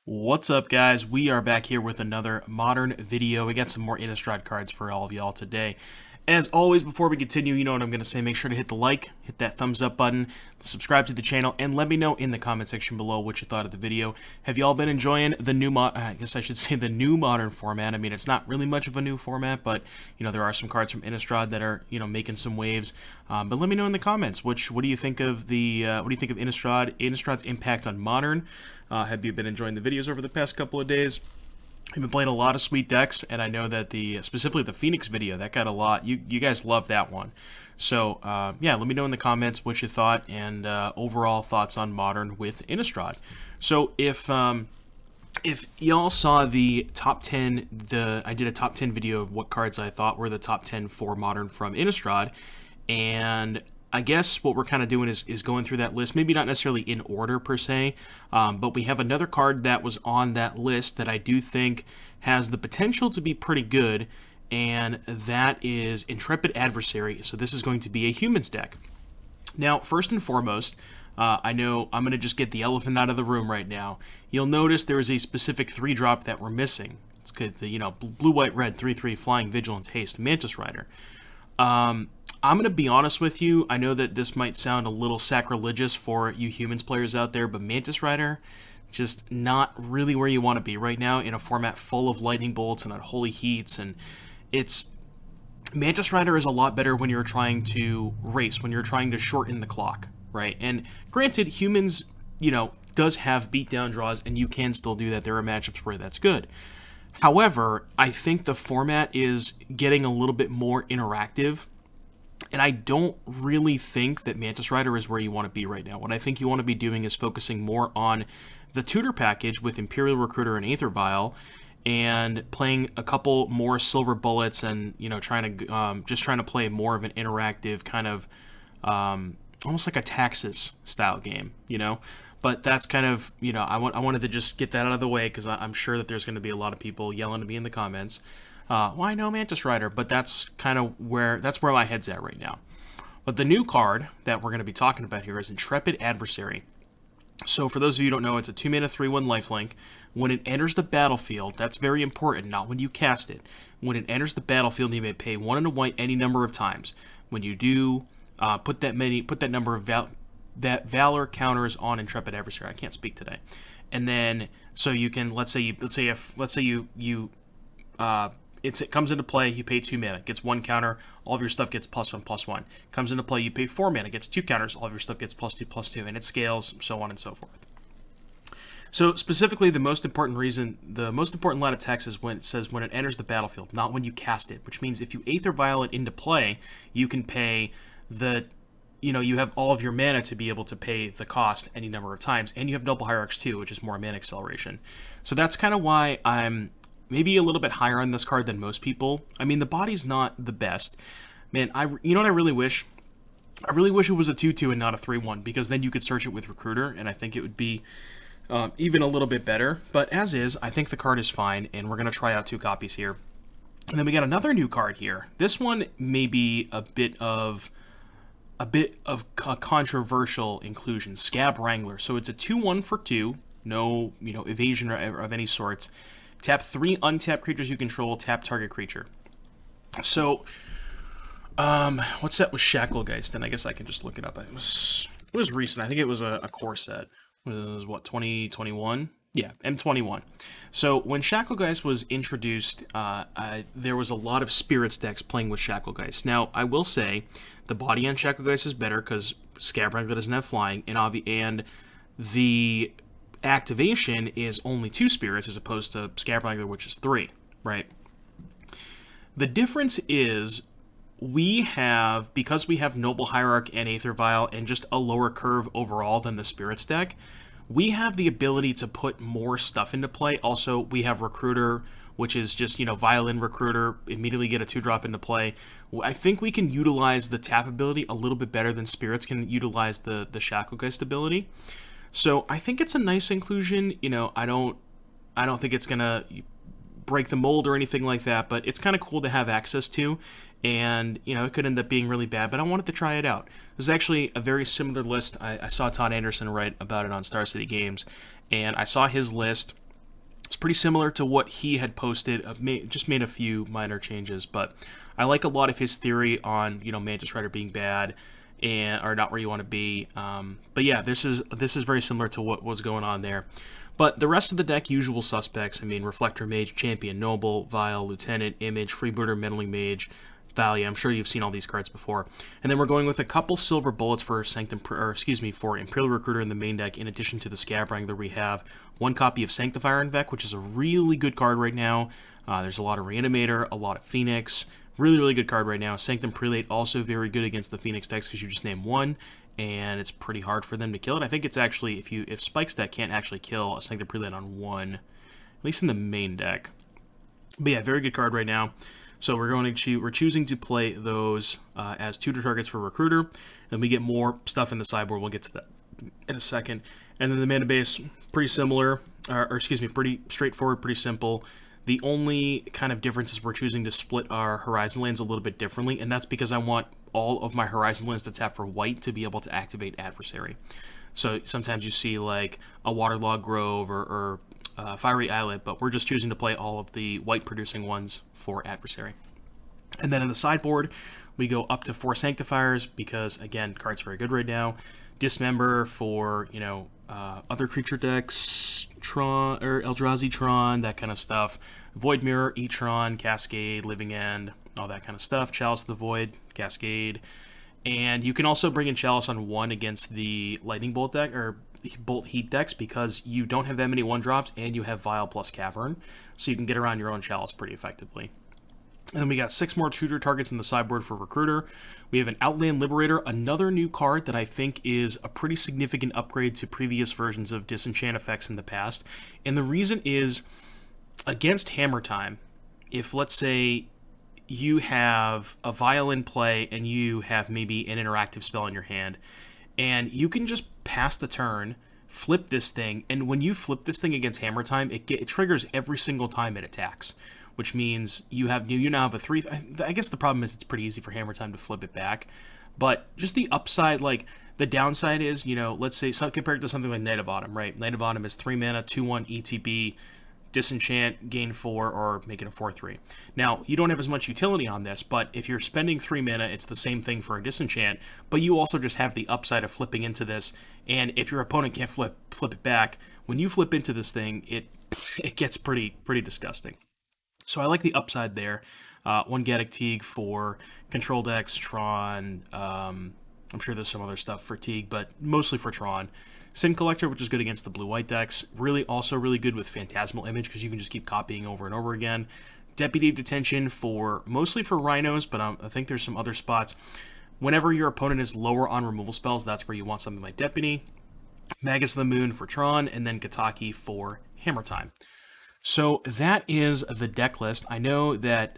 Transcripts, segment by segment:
What's up, guys? We are back here with another Modern video. We got some more Innistrad cards for all of y'all today. As always, before we continue, you know what I'm going to say. Make sure to hit the like, hit that thumbs up button, subscribe to the channel, and let me know in the comment section below what you thought of the video. Have y'all been enjoying the new the new Modern format? I mean, it's not really much of a new format, but, you know, there are some cards from Innistrad that are, you know, making some waves. But let me know in the comments, what do you think of Innistrad's impact on Modern? Have you been enjoying the videos over the past couple of days? I've been playing a lot of sweet decks, and I know that specifically the Phoenix video, that got a lot. You guys love that one. So, yeah, let me know in the comments what you thought and overall thoughts on Modern with Innistrad. So, if y'all saw the top 10, I did a top 10 video of what cards I thought were the top 10 for Modern from Innistrad, and I guess what we're kind of doing is going through that list, maybe not necessarily in order per se, but we have another card that was on that list that I do think has the potential to be pretty good, and that is Intrepid Adversary. So this is going to be a humans deck. Now, first and foremost, I know I'm going to just get the elephant out of the room right now. You'll notice there is a specific 3-drop that we're missing. It's good, you know, blue, white, red, 3/3, flying, vigilance, haste, Mantis Rider. I'm going to be honest with you. I know that this might sound a little sacrilegious for you humans players out there, but Mantis Rider, just not really where you want to be right now in a format full of lightning bolts and unholy heats. And Mantis Rider is a lot better when you're trying to race, when you're trying to shorten the clock, right? And granted, humans, you know, does have beatdown draws, and you can still do that. There are matchups where that's good. However, I think the format is getting a little bit more interactive, and I don't really think that Mantis Rider is where you want to be right now. What I think you want to be doing is focusing more on the tutor package with Imperial Recruiter and Aether Vial, and playing a couple more Silver Bullets, and, you know, trying to play more of an interactive kind of almost like a Taxes style game, you know. But that's kind of, you know, I wanted to just get that out of the way, because I'm sure that there's going to be a lot of people yelling at me in the comments. Why no Mantis Rider? But that's kind of where my head's at right now. But the new card that we're going to be talking about here is Intrepid Adversary. So for those of you who don't know, it's a 2-mana 3/1 lifelink. When it enters the battlefield, that's very important, not when you cast it. When it enters the battlefield, you may pay 1 and a white any number of times. When you do, put that number of Valor counters on Intrepid Adversary. I can't speak today. And then, so you can, it comes into play, you pay 2 mana, gets 1 counter, all of your stuff gets +1/+1. Comes into play, you pay 4 mana, gets 2 counters, all of your stuff gets +2/+2, and it scales, so on and so forth. So specifically, the most important line of text is when it says when it enters the battlefield, not when you cast it, which means if you Aether Vial it into play, you can pay you have all of your mana to be able to pay the cost any number of times, and you have Noble Hierarchs too, which is more mana acceleration. So that's kind of why I'm maybe a little bit higher on this card than most people. I mean, the body's not the best. Man, you know what I really wish? I really wish it was a 2/2 and not a 3/1, because then you could search it with Recruiter, and I think it would be even a little bit better. But as is, I think the card is fine, and we're going to try out 2 copies here. And then we got another new card here. This one may be a bit of a controversial inclusion, Skaab Wrangler. So it's a 2/1 for 2, no, you know, evasion of any sorts. Tap 3 untapped creatures you control, tap target creature. So, what's that with Shacklegeist? And I guess I can just look it up. It was recent. I think it was a core set. It was, what, 2021? Yeah, M21. So when Shacklegeist was introduced, there was a lot of Spirits decks playing with Shacklegeist. Now, I will say, the body on Shacklegeist is better, because Skaab Wrangler doesn't have flying, and the activation is only 2 spirits as opposed to Skaab Wrangler, which is 3, right? The difference is because we have Noble Hierarch and Aether Vial and just a lower curve overall than the Spirits deck, we have the ability to put more stuff into play. Also, we have Recruiter, which is just, you know, Violin Recruiter, immediately get a 2-drop into play. I think we can utilize the tap ability a little bit better than Spirits can utilize the Shacklegeist ability. So I think it's a nice inclusion. You know, I don't think it's gonna break the mold or anything like that, but it's kind of cool to have access to. And, you know, it could end up being really bad, but I wanted to try it out. This is actually a very similar list. I saw Todd Anderson write about it on Star City Games, and I saw his list, pretty similar to what he had posted. Just made a few minor changes, but I like a lot of his theory on Mantis Rider being bad and or not where you want to be. But yeah, this is very similar to what was going on there. But the rest of the deck, usual suspects. I mean, Reflector Mage, Champion Noble, Vial, Lieutenant, Image, Freebooter, Meddling Mage, Thalia. I'm sure you've seen all these cards before. And then we're going with a couple silver bullets for for Imperial Recruiter in the main deck. In addition to the Skaab Wrangler, we have one copy of Sanctifier in Vec, which is a really good card right now. There's a lot of Reanimator, a lot of Phoenix. Really, really good card right now. Sanctum Prelate also very good against the Phoenix decks because you just name one, and it's pretty hard for them to kill it. I think it's actually, if Spike's deck can't actually kill a Sanctum Prelate on one, at least in the main deck. But yeah, very good card right now. So we're choosing to play those as tutor targets for Recruiter. Then we get more stuff in the sideboard. We'll get to that in a second. And then the mana base, pretty similar, pretty straightforward, pretty simple. The only kind of difference is we're choosing to split our Horizon lands a little bit differently, and that's because I want all of my Horizon lands to tap for white to be able to activate Adversary. So sometimes you see like a Waterlogged Grove or Fiery Islet, but we're just choosing to play all of the white-producing ones for Adversary. And then in the sideboard, we go up to 4 Sanctifiers because, again, card's very good right now. Dismember for, other creature decks, Tron or Eldrazi Tron, that kind of stuff. Void Mirror, E-Tron, Cascade, Living End, all that kind of stuff. Chalice of the Void, Cascade. And you can also bring in Chalice on 1 against the Lightning Bolt deck, or Bolt Heat decks, because you don't have that many 1-drops, and you have Vial plus Cavern, so you can get around your own Chalice pretty effectively. And then we got 6 more tutor targets in the sideboard for Recruiter. We have an Outland Liberator, another new card that I think is a pretty significant upgrade to previous versions of Disenchant effects in the past. And the reason is, against Hammer Time, if, let's say, you have a Vial in play and you have maybe an interactive spell in your hand, and you can just pass the turn, flip this thing, and when you flip this thing against Hammer Time, it triggers every single time it attacks, which means you now have a 3. I guess the problem is it's pretty easy for Hammer Time to flip it back, but just the upside, like the downside is, let's say compared to something like Knight of Autumn, right? Knight of Autumn is 3 mana, 2/1 ETB, Disenchant, gain 4, or make it a 4/3. Now, you don't have as much utility on this, but if you're spending 3 mana, it's the same thing for a Disenchant, but you also just have the upside of flipping into this, and if your opponent can't flip it back, when you flip into this thing, it gets pretty disgusting. So I like the upside there. 1 Gaddock Teague for control decks, Tron, I'm sure there's some other stuff for Teague, but mostly for Tron. Sin Collector, which is good against the blue-white decks. Also really good with Phantasmal Image, because you can just keep copying over and over again. Deputy of Detention mostly for Rhinos, but I think there's some other spots. Whenever your opponent is lower on removal spells, that's where you want something like Deputy. Magus of the Moon for Tron, and then Kataki for Hammer Time. So that is the deck list. I know that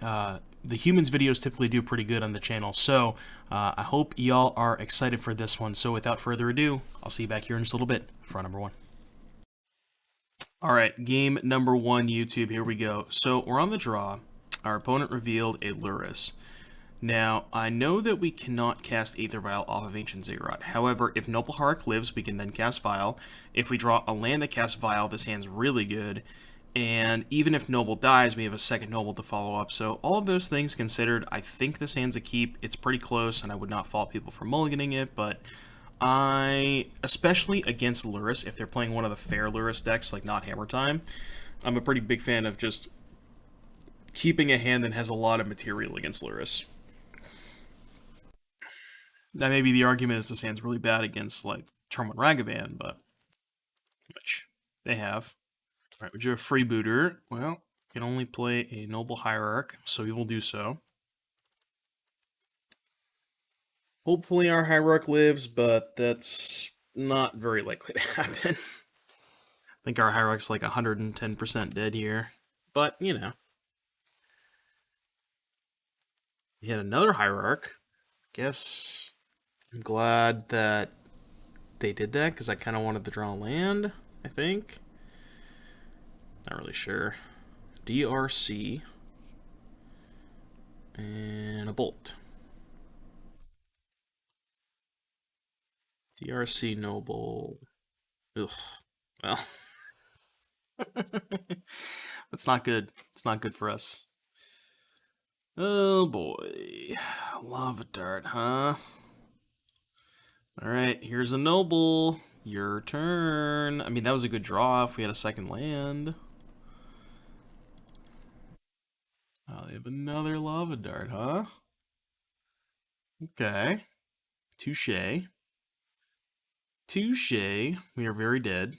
the humans videos typically do pretty good on the channel, so I hope y'all are excited for this one. So without further ado, I'll see you back here in just a little bit for number 1. Alright, game number 1, YouTube, here we go. So we're on the draw. Our opponent revealed a Lurrus. Now, I know that we cannot cast Aether Vial off of Ancient Ziggurat. However, if Noble Hierarch lives, we can then cast Vial. If we draw a land that casts Vial, this hand's really good. And even if Noble dies, we have a second Noble to follow up. So all of those things considered, I think this hand's a keep. It's pretty close, and I would not fault people for mulliganing it, but especially against Lurrus, if they're playing one of the fair Lurrus decks, like not Hammer Time, I'm a pretty big fan of just keeping a hand that has a lot of material against Lurrus. Now, maybe the argument is this hand's really bad against, like, Tormund Ragavan, but which they have. Alright, would you have Freebooter? Well, can only play a Noble Hierarch, so we will do so. Hopefully our Hierarch lives, but that's not very likely to happen. I think our Hierarch's like 110% dead here, but, You had another Hierarch. Guess I'm glad that they did that, because I kind of wanted to draw a land, I think. Not really sure. DRC. And a Bolt. DRC Noble. Ugh. Well. That's not good. It's not good for us. Oh boy. Lava Dart, huh? Alright, here's a Noble. Your turn. I mean, that was a good draw if we had a second land. Oh, they have another Lava Dart, huh? Okay. Touche. Touche. We are very dead.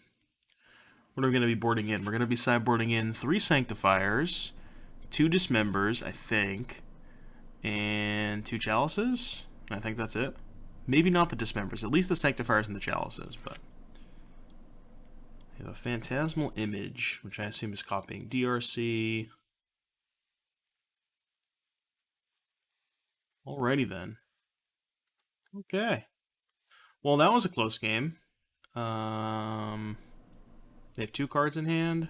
What are we going to be boarding in? We're going to be sideboarding in 3 Sanctifiers, 2 Dismembers, I think, and 2 Chalices. I think that's it. Maybe not the Dismembers, at least the Sanctifiers and the Chalices, but... We have a Phantasmal Image, which I assume is copying DRC. Alrighty then. Okay. Well, that was a close game. They have 2 cards in hand.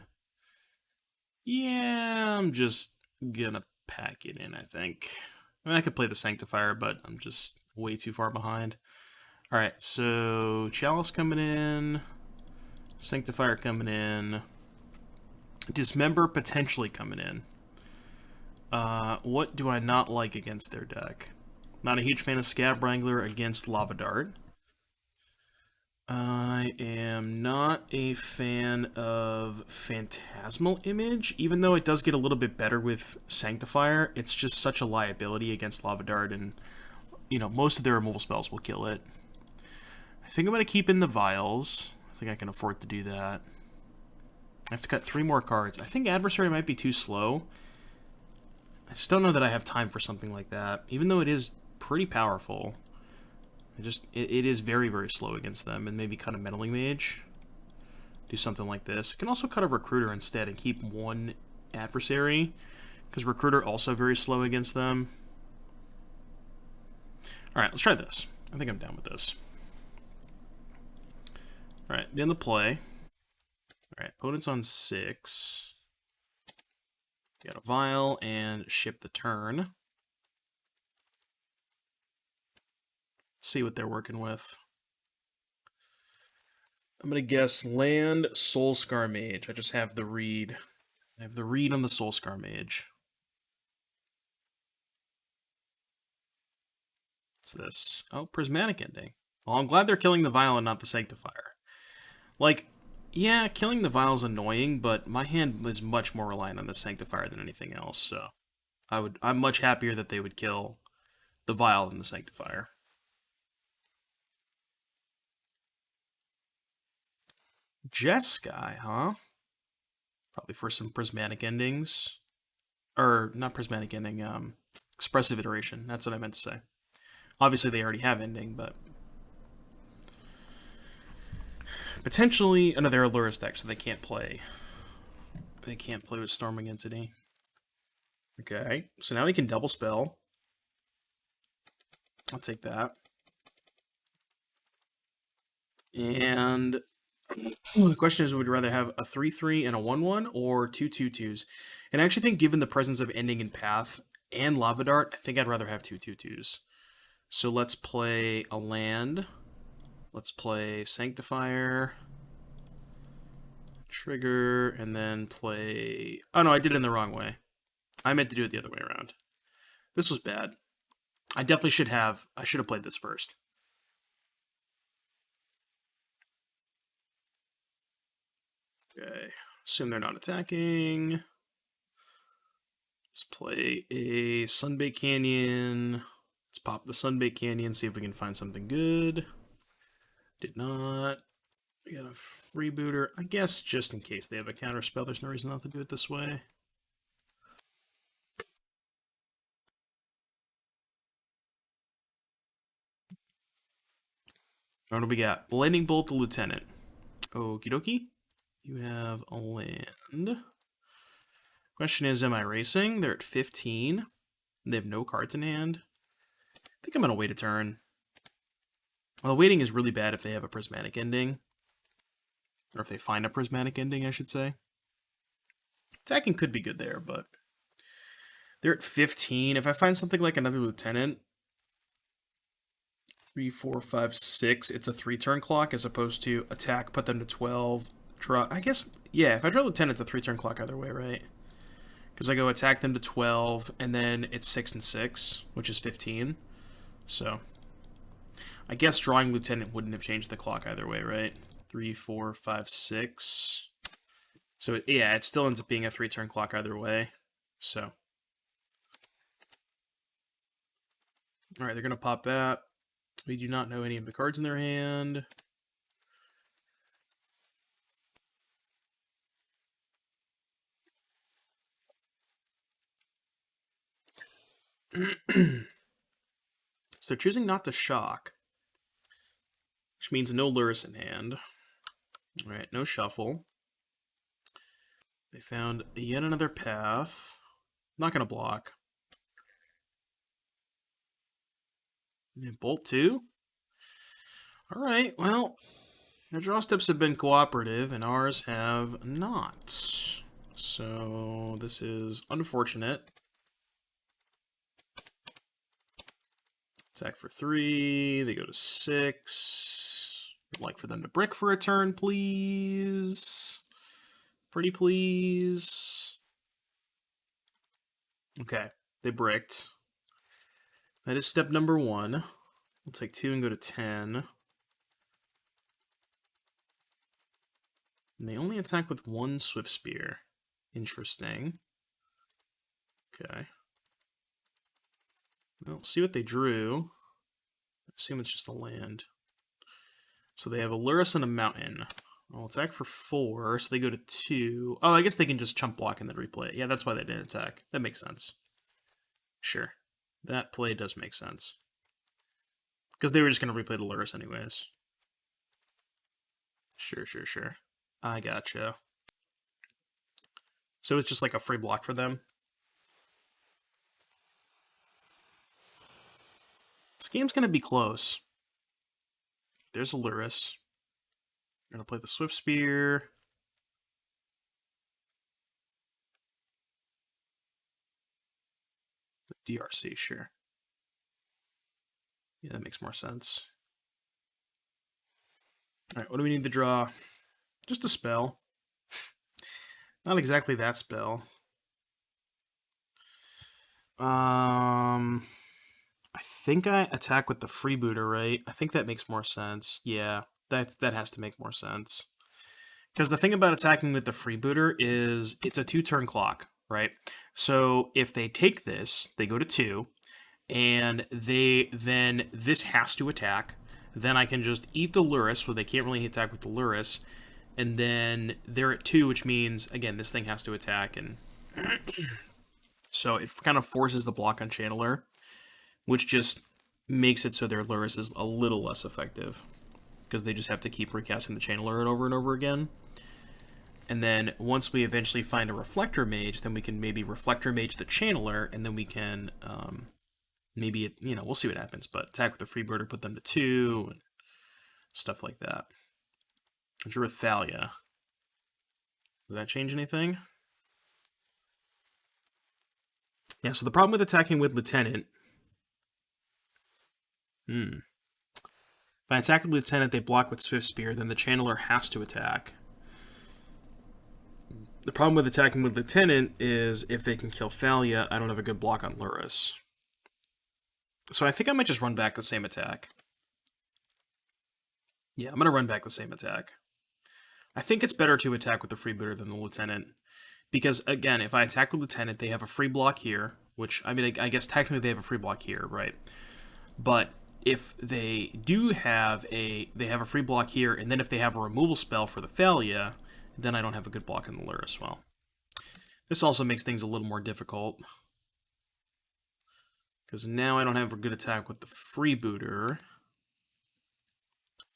Yeah, I'm just gonna pack it in, I think. I mean, I could play the Sanctifier, but I'm just way too far behind. Alright, so Chalice coming in, Sanctifier coming in, Dismember potentially coming in. What do I not like against their deck? Not a huge fan of Skaab Wrangler against Lava Dart. I am not a fan of Phantasmal Image, even though it does get a little bit better with Sanctifier. It's just such a liability against Lava Dart, and, you know, most of their removal spells will kill it. I think I'm going to keep in the Vials. I think I can afford to do that. I have to cut 3 more cards. I think Adversary might be too slow. I just don't know that I have time for something like that, even though it is pretty powerful. It is very, very slow against them, and maybe cut a Meddling Mage. Do something like this. I can also cut a Recruiter instead and keep 1 Adversary, because Recruiter also very slow against them. Alright, let's try this. I think I'm down with this. Alright, in the play. Alright, opponent's on 6. Got a Vial and ship the turn. See what they're working with. I'm going to guess land Soulscar Mage. I just have the read. I have the read on the Soulscar Mage. What's this? Oh, Prismatic Ending. Well, I'm glad they're killing the Vial and not the Sanctifier. Like, yeah, killing the Vial is annoying, but my hand is much more reliant on the Sanctifier than anything else, so I'm much happier that they would kill the Vial than the Sanctifier. Jeskai, huh? Probably for some Prismatic Endings. Or, not Prismatic Ending, Expressive Iteration. That's what I meant to say. Obviously, they already have Ending, but... Potentially another Allurus deck, so they can't play. They can't play with Storming Entity. Okay, so now he can double spell. I'll take that. And the question is, would you rather have a 3/3 and a 1/1 or 2 2/2s? And I actually think, given the presence of Ending in Path and Lava Dart, I think I'd rather have 2 2/2s. So let's play a land. Let's play Sanctifier, trigger, and then play... Oh no, I did it in the wrong way. I meant to do it the other way around. This was bad. I definitely should have... I should have played this first. Okay, assume they're not attacking. Let's play a Sunbaked Canyon. Let's pop the Sunbaked Canyon, see if we can find something good. Did not. We got a freebooter. I guess just in case they have a counter spell, there's no reason not to do it this way. What do we got? Lightning Bolt the Lieutenant. Okie dokie. You have a land. Question is, am I racing? They're at 15. They have no cards in hand. I think I'm going to wait a turn. Well, waiting is really bad if they have a Prismatic Ending. Or if they find a Prismatic Ending, I should say. Attacking could be good there, but... They're at 15. If I find something like another Lieutenant... 3, 4, 5, 6, it's a 3-turn clock, as opposed to attack, put them to 12, Draw. I guess, yeah, if I draw Lieutenant, it's a 3-turn clock either way, right? Because I go attack them to 12, and then it's 6 and 6, which is 15. So, I guess drawing Lieutenant wouldn't have changed the clock either way, right? 3, 4, 5, 6. So, yeah, it still ends up being a 3-turn clock either way. So. Alright, they're going to pop that. We do not know any of the cards in their hand. So they're choosing not to shock, which means no Lurrus in hand. Alright, no shuffle. They found yet another path. Not going to block. And bolt 2? Alright, well, their draw steps have been cooperative, and ours have not. So this is unfortunate. Attack for 3. They go to 6. I'd like for them to brick for a turn, please. Pretty please. Okay, they bricked. That is step number 1. We'll take 2 and go to 10. And they only attack with 1 Swift Spear. Interesting. Okay. Well, see what they drew. I assume it's just a land. So they have a Lurrus and a Mountain. I'll attack for 4, so they go to 2. Oh, I guess they can just chump block and then replay it. Yeah, that's why they didn't attack. That makes sense. Sure. That play does make sense. Because they were just going to replay the Lurrus anyways. Sure, sure, sure. I gotcha. So it's just like a free block for them. This game's going to be close. There's a Lurrus. I'm going to play the Swift Spear. The DRC, sure. Yeah, that makes more sense. Alright, what do we need to draw? Just a spell. Not exactly that spell. I think I attack with the Freebooter, right? I think that makes more sense. Yeah, that has to make more sense. Because the thing about attacking with the Freebooter is it's a 2-turn clock, right? So if they take this, they go to 2, and then this has to attack. Then I can just eat the Lurrus, where they can't really attack with the Lurrus, and then they're at 2, which means, again, this thing has to attack, and so it kind of forces the block on Channeler, which just makes it so their Lurrus is a little less effective, because they just have to keep recasting the Channeler over and over again. And then once we eventually find a Reflector Mage, then we can maybe Reflector Mage the Channeler, and then we can maybe, we'll see what happens, but attack with the Freebirder, put them to 2, and stuff like that. I drew a Thalia. Does that change anything? Yeah, so the problem with attacking with Lieutenant... If I attack with Lieutenant, they block with Swift Spear, then the Channeler has to attack. The problem with attacking with Lieutenant is if they can kill Thalia, I don't have a good block on Lurrus. So I think I might just run back the same attack. Yeah, I'm going to run back the same attack. I think it's better to attack with the Freebooter than the Lieutenant. Because, again, if I attack with Lieutenant, they have a free block here. Which, I mean, I guess technically they have a free block here, right? But if they do have they have a free block here, and then if they have a removal spell for the Thalia, then I don't have a good block in the Lurrus. Well, this also makes things a little more difficult. Because now I don't have a good attack with the Freebooter.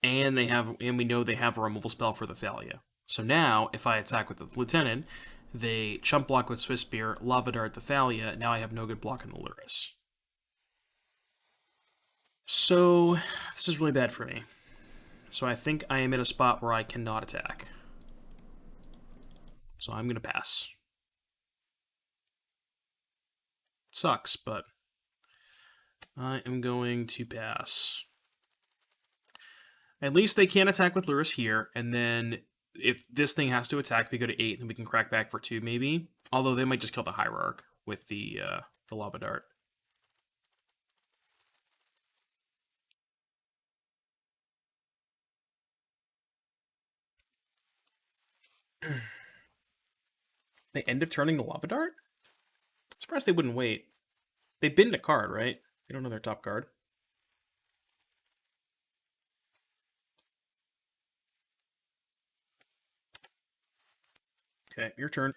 And we know they have a removal spell for the Thalia. So now, if I attack with the Lieutenant, they chump block with Swift Spear, Lava Dart the Thalia, now I have no good block in the Lurrus. So, this is really bad for me. So I think I am in a spot where I cannot attack. So I'm going to pass. It sucks, but I am going to pass. At least they can't attack with Lurrus here, and then if this thing has to attack, we go to 8, then we can crack back for 2, maybe. Although they might just kill the Hierarch with the Lava Dart. They end up turning the Lava Dart? I'm surprised they wouldn't wait. They binned a card, right? They don't know their top card. Okay, your turn.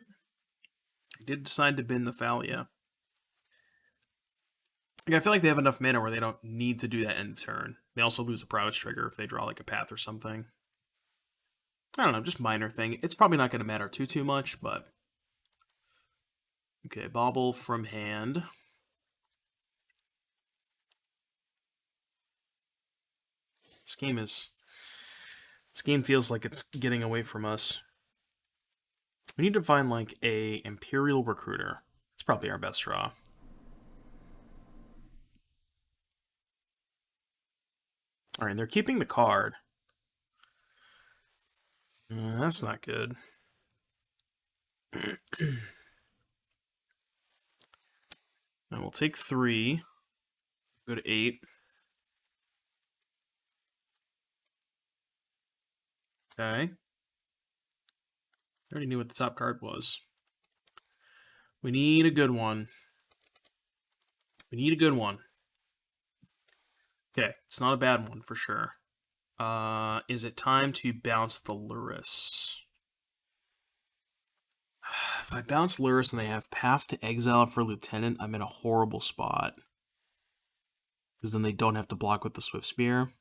They did decide to bin the Thalia. I feel like they have enough mana where they don't need to do that end of turn. They also lose a prowess trigger if they draw like a path or something. I don't know, just minor thing. It's probably not going to matter too much, but... Okay, Bauble from hand. This game feels like it's getting away from us. We need to find like a Imperial Recruiter. It's probably our best draw. Alright, they're keeping the card. That's not good. And we'll take 3. Go to 8. Okay. I already knew what the top card was. We need a good one. We need a good one. Okay, it's not a bad one for sure. Is it time to bounce the Lurrus? If I bounce Lurrus and they have Path to Exile for Lieutenant, I'm in a horrible spot. Because then they don't have to block with the Swift Spear.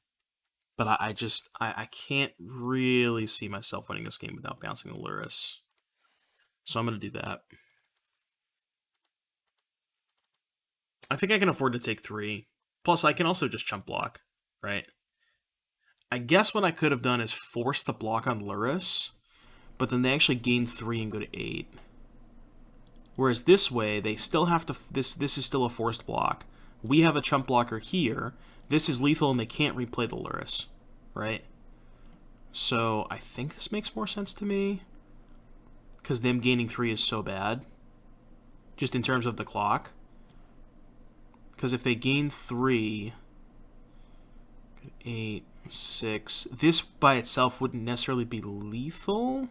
But I can't really see myself winning this game without bouncing the Lurrus. So I'm going to do that. I think I can afford to take 3. Plus, I can also just chump block, right? I guess what I could have done is force the block on Lurrus, but then they actually gain 3 and go to 8. Whereas this way, they still have to... This is still a forced block. We have a chump blocker here. This is lethal and they can't replay the Lurrus, right? So I think this makes more sense to me. Because them gaining 3 is so bad. Just in terms of the clock. Because if they gain 3... 8, 6... This by itself wouldn't necessarily be lethal.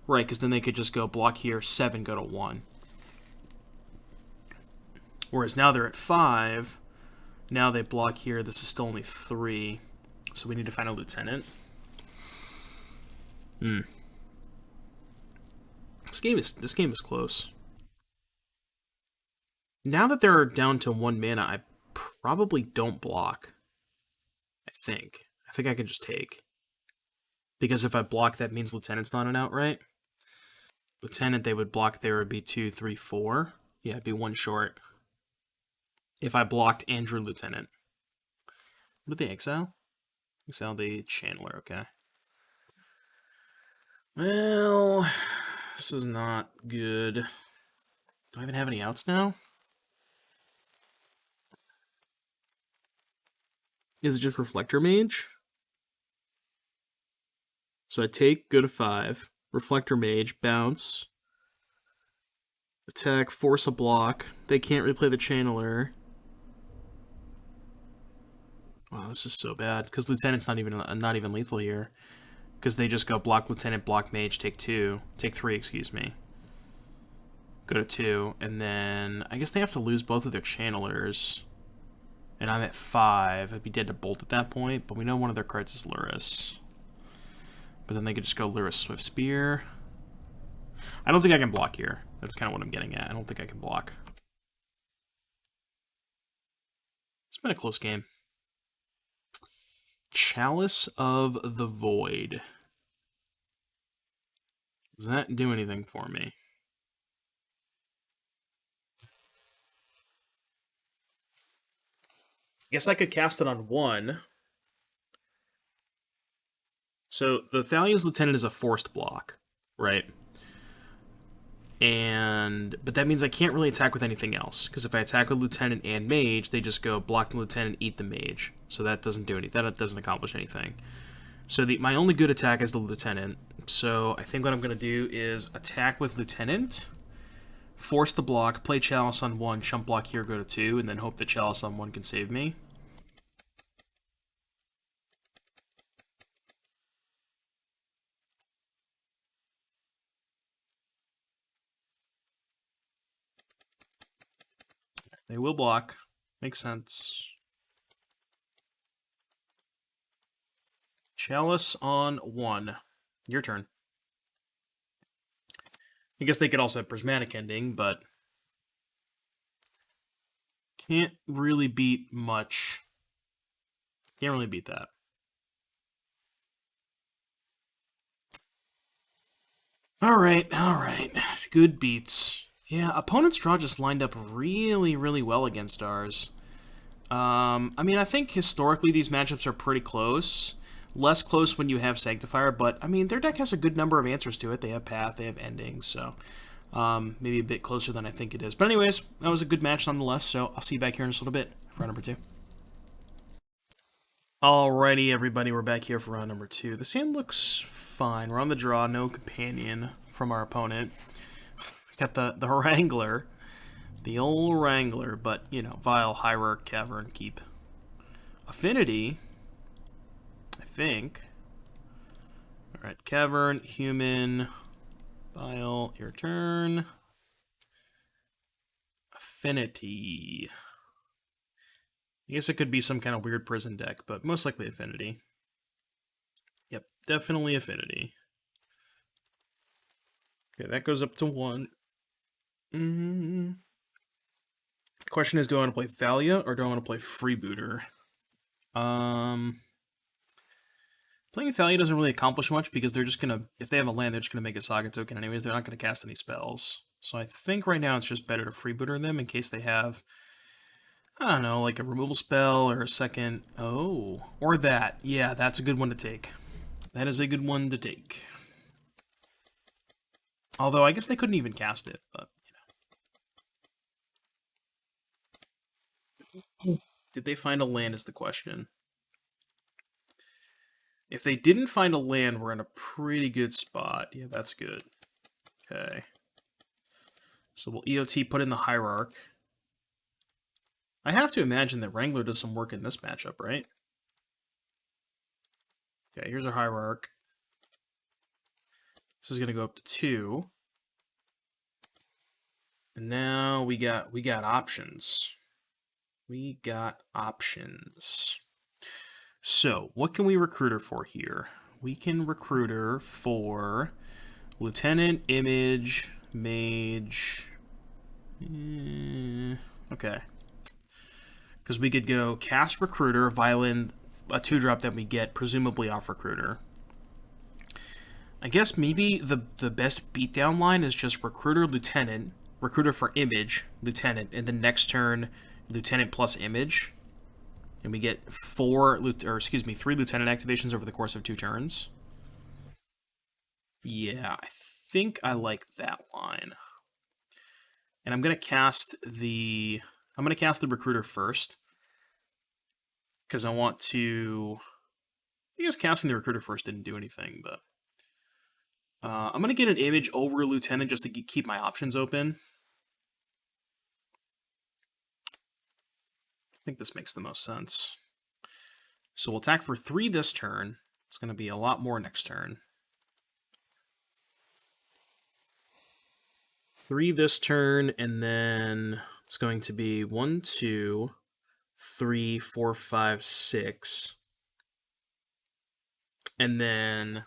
Right, because then they could just go block here, 7, go to 1. Whereas now they're at 5. Now they block here. This is still only 3. So we need to find a Lieutenant. This game is close. Now that they're down to 1 mana, I probably don't block. I think I can just take. Because if I block, that means Lieutenant's not an outright. Lieutenant, they would block there would be 2, 3, 4. Yeah, it'd be 1 short. If I blocked Andrew Lieutenant. What did they exile? Exile the Channeler, okay. Well, this is not good. Do I even have any outs now? Is it just Reflector Mage? So I take, go to 5. Reflector Mage, bounce. Attack, force a block. They can't replay the Channeler. Wow, this is so bad. Because Lieutenant's not even lethal here. Because they just go block Lieutenant, block Mage, take 2. Take 3, excuse me. Go to 2. And then I guess they have to lose both of their Channelers. And I'm at 5. I'd be dead to Bolt at that point. But we know one of their cards is Lurrus. But then they could just go Lurrus Swift Spear. I don't think I can block here. That's kind of what I'm getting at. I don't think I can block. It's been a close game. Chalice of the Void. Does that do anything for me? I guess I could cast it on 1. So the Thalia's Lieutenant is a forced block, right? But that means I can't really attack with anything else, because if I attack with Lieutenant and Mage, they just go block the Lieutenant, eat the Mage. So that doesn't do anything. That doesn't accomplish anything. So my only good attack is the Lieutenant. So I think what I'm going to do is attack with Lieutenant, force the block, play Chalice on 1, chump block here, go to 2, and then hope that Chalice on 1 can save me. They will block. Makes sense. Chalice on 1. Your turn. I guess they could also have Prismatic Ending, but can't really beat much. Can't really beat that. Alright. Good beats. Yeah, opponent's draw just lined up really, really well against ours. I mean, I think historically these matchups are pretty close. Less close when you have Sanctifier, but, I mean, their deck has a good number of answers to it. They have Path, they have Endings, so maybe a bit closer than I think it is. But anyways, that was a good match nonetheless, so I'll see you back here in just a little bit for round number 2. Alrighty, everybody, we're back here for round number 2. This hand looks fine. We're on the draw, no companion from our opponent. Got the Wrangler. The old Wrangler, but, you know, Vial, Hierarch, Cavern, Keep. Affinity, I think. Alright, Cavern, Human, Vial, your turn. Affinity. I guess it could be some kind of weird prison deck, but most likely Affinity. Yep, definitely Affinity. Okay, that goes up to 1. Question is, do I want to play Thalia or do I want to play Freebooter? Playing Thalia doesn't really accomplish much because they're just gonna, if they have a land, they're just gonna make a Saga token anyways. They're not gonna cast any spells. So I think right now it's just better to Freebooter them in case they have, I don't know, like a removal spell or a second. Oh, or that. Yeah, that's a good one to take. That is a good one to take. Although I guess they couldn't even cast it, but you know. Did they find a land is the question. If they didn't find a land, we're in a pretty good spot. Yeah, that's good. Okay. So we'll EOT put in the Hierarch. I have to imagine that Wrangler does some work in this matchup, right? Okay, here's our Hierarch. This is going to go up to 2. And now we got options. We got options. So, what can we recruit her for here? We can recruit her for Lieutenant, Image, Mage. Okay. Because we could go cast Recruiter, Violin, a 2-drop that we get, presumably off Recruiter. I guess maybe the best beatdown line is just Recruiter, Lieutenant, Recruiter for Image, Lieutenant, and the next turn, Lieutenant plus Image. And we get 3 Lieutenant activations over the course of 2 turns. Yeah, I think I like that line. And I'm gonna cast the Recruiter first. Because I want to, I guess casting the Recruiter first didn't do anything, but I'm gonna get an Image over Lieutenant just to keep my options open. I think this makes the most sense. So we'll attack for 3 this turn. It's going to be a lot more next turn. 3 this turn, and then it's going to be 1, 2, 3, 4, 5, 6. And then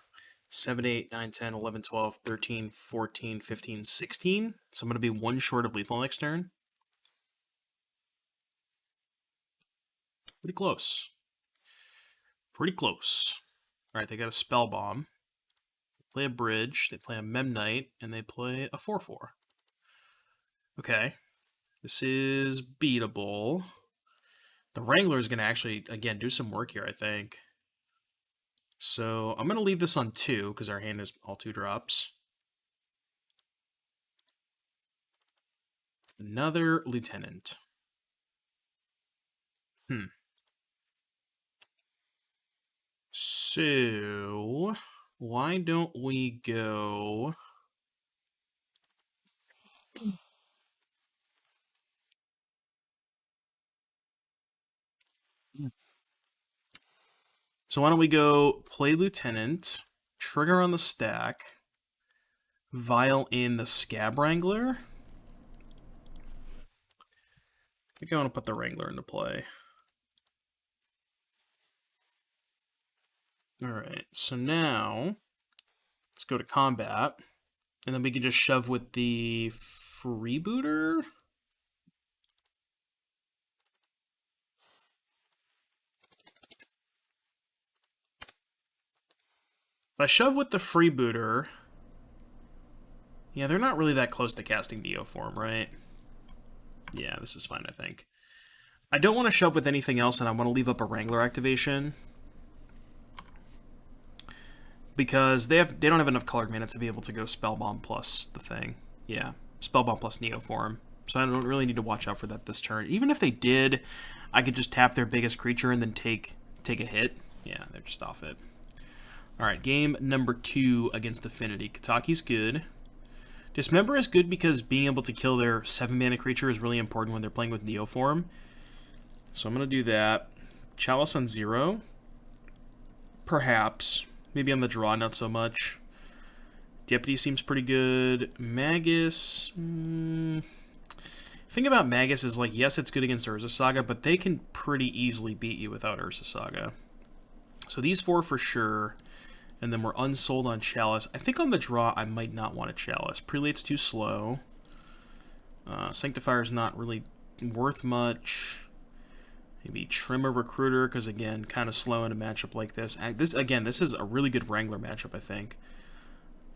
7, 8, 9, 10, 11, 12, 13, 14, 15, 16. So I'm going to be 1 short of lethal next turn. Pretty close. Pretty close. Alright, they got a Spell Bomb. They play a Bridge, they play a Memnite, and they play a 4-4. Okay. This is beatable. The Wrangler is going to actually, again, do some work here, I think. So I'm going to leave this on 2, because our hand is all 2 drops. Another Lieutenant. So why don't we go... So why don't we go play Lieutenant, trigger on the stack, Vial in the Skaab Wrangler. I think I want to put the Wrangler into play. Alright, so now let's go to combat. And then we can just shove with the Freebooter. If I shove with the Freebooter... Yeah, they're not really that close to casting Neoform, right? Yeah, this is fine, I think. I don't want to shove with anything else, and I want to leave up a Wrangler activation. Because they don't have enough colored mana to be able to go Spellbomb plus the thing. Yeah, Spellbomb plus Neoform. So I don't really need to watch out for that this turn. Even if they did, I could just tap their biggest creature and then take a hit. Yeah, they're just off it. Alright, game number 2 against Affinity. Kataki's good. Dismember is good because being able to kill their 7-mana creature is really important when they're playing with Neoform. So I'm going to do that. Chalice on 0. Perhaps. Maybe on the draw, not so much. Deputy seems pretty good. Magus... thing about Magus is, like, yes, it's good against Urza Saga, but they can pretty easily beat you without Urza Saga. So these 4 for sure. And then we're unsold on Chalice. I think on the draw, I might not want a Chalice. Prelate's too slow. Sanctifier's not really worth much. Maybe Trimmer Recruiter, because again, kind of slow in a matchup like this. This is a really good Wrangler matchup, I think.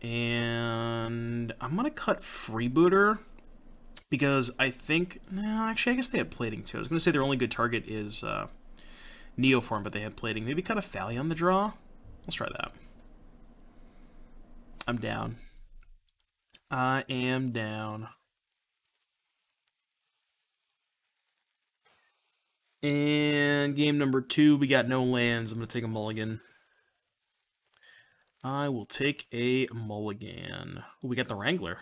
And I'm going to cut Freebooter, because I think... No, actually, I guess they had Plating, too. I was going to say their only good target is Neoform, but they had Plating. Maybe cut a Thalia on the draw? Let's try that. I'm down. I am down. And game number 2, we got no lands. I'm going to take a mulligan. I will take a mulligan. Ooh, we got the Wrangler.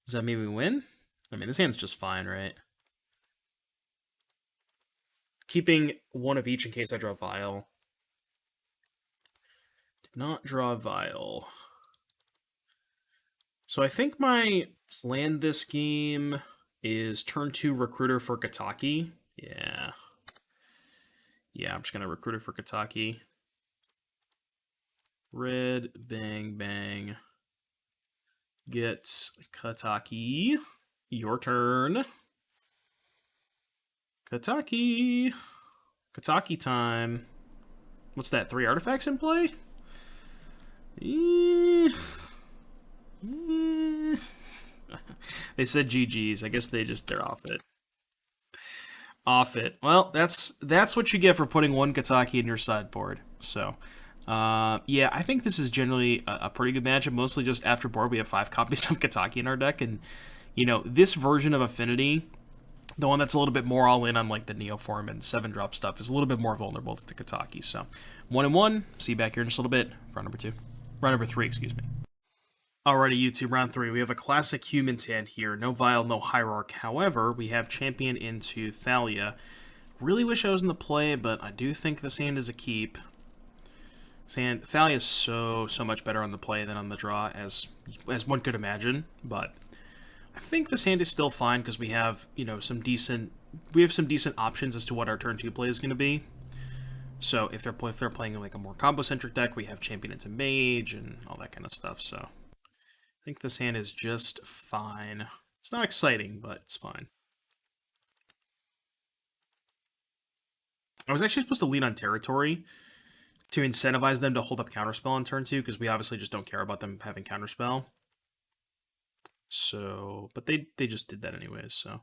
Does that mean we win? I mean, this hand's just fine, right? Keeping one of each in case I draw Vial. Did not draw Vial. So I think my plan this game is turn 2 Recruiter for Kataki. Yeah. Yeah, I'm just going to Recruiter for Kataki. Red, bang, bang. Get Kataki. Your turn. Kataki. Kataki time. What's that, 3 artifacts in play? They said GG's. I guess they're off it. Off it. Well, that's what you get for putting 1 Kataki in your sideboard. So, yeah, I think this is generally a pretty good matchup. Mostly just after board, we have 5 copies of Kataki in our deck, and you know, this version of Affinity, the one that's a little bit more all in on like the Neoform and 7-drop stuff, is a little bit more vulnerable to Kataki. So, 1-1. See you back here in just a little bit. Round number 2. Round number 3, excuse me. Alrighty, YouTube, round 3. We have a classic Humans hand here. No Vial, no Hierarch. However, we have Champion into Thalia. Really wish I was in the play, but I do think this hand is a keep. Thalia is so much better on the play than on the draw, as one could imagine. But I think this hand is still fine because we have, you know, some decent options as to what our turn 2 play is going to be. So if they're playing like a more combo-centric deck, we have Champion into Mage and all that kind of stuff. So I think this hand is just fine. It's not exciting, but it's fine. I was actually supposed to lead on Territory to incentivize them to hold up Counterspell on turn 2, because we obviously just don't care about them having Counterspell. So, but they just did that anyways, so.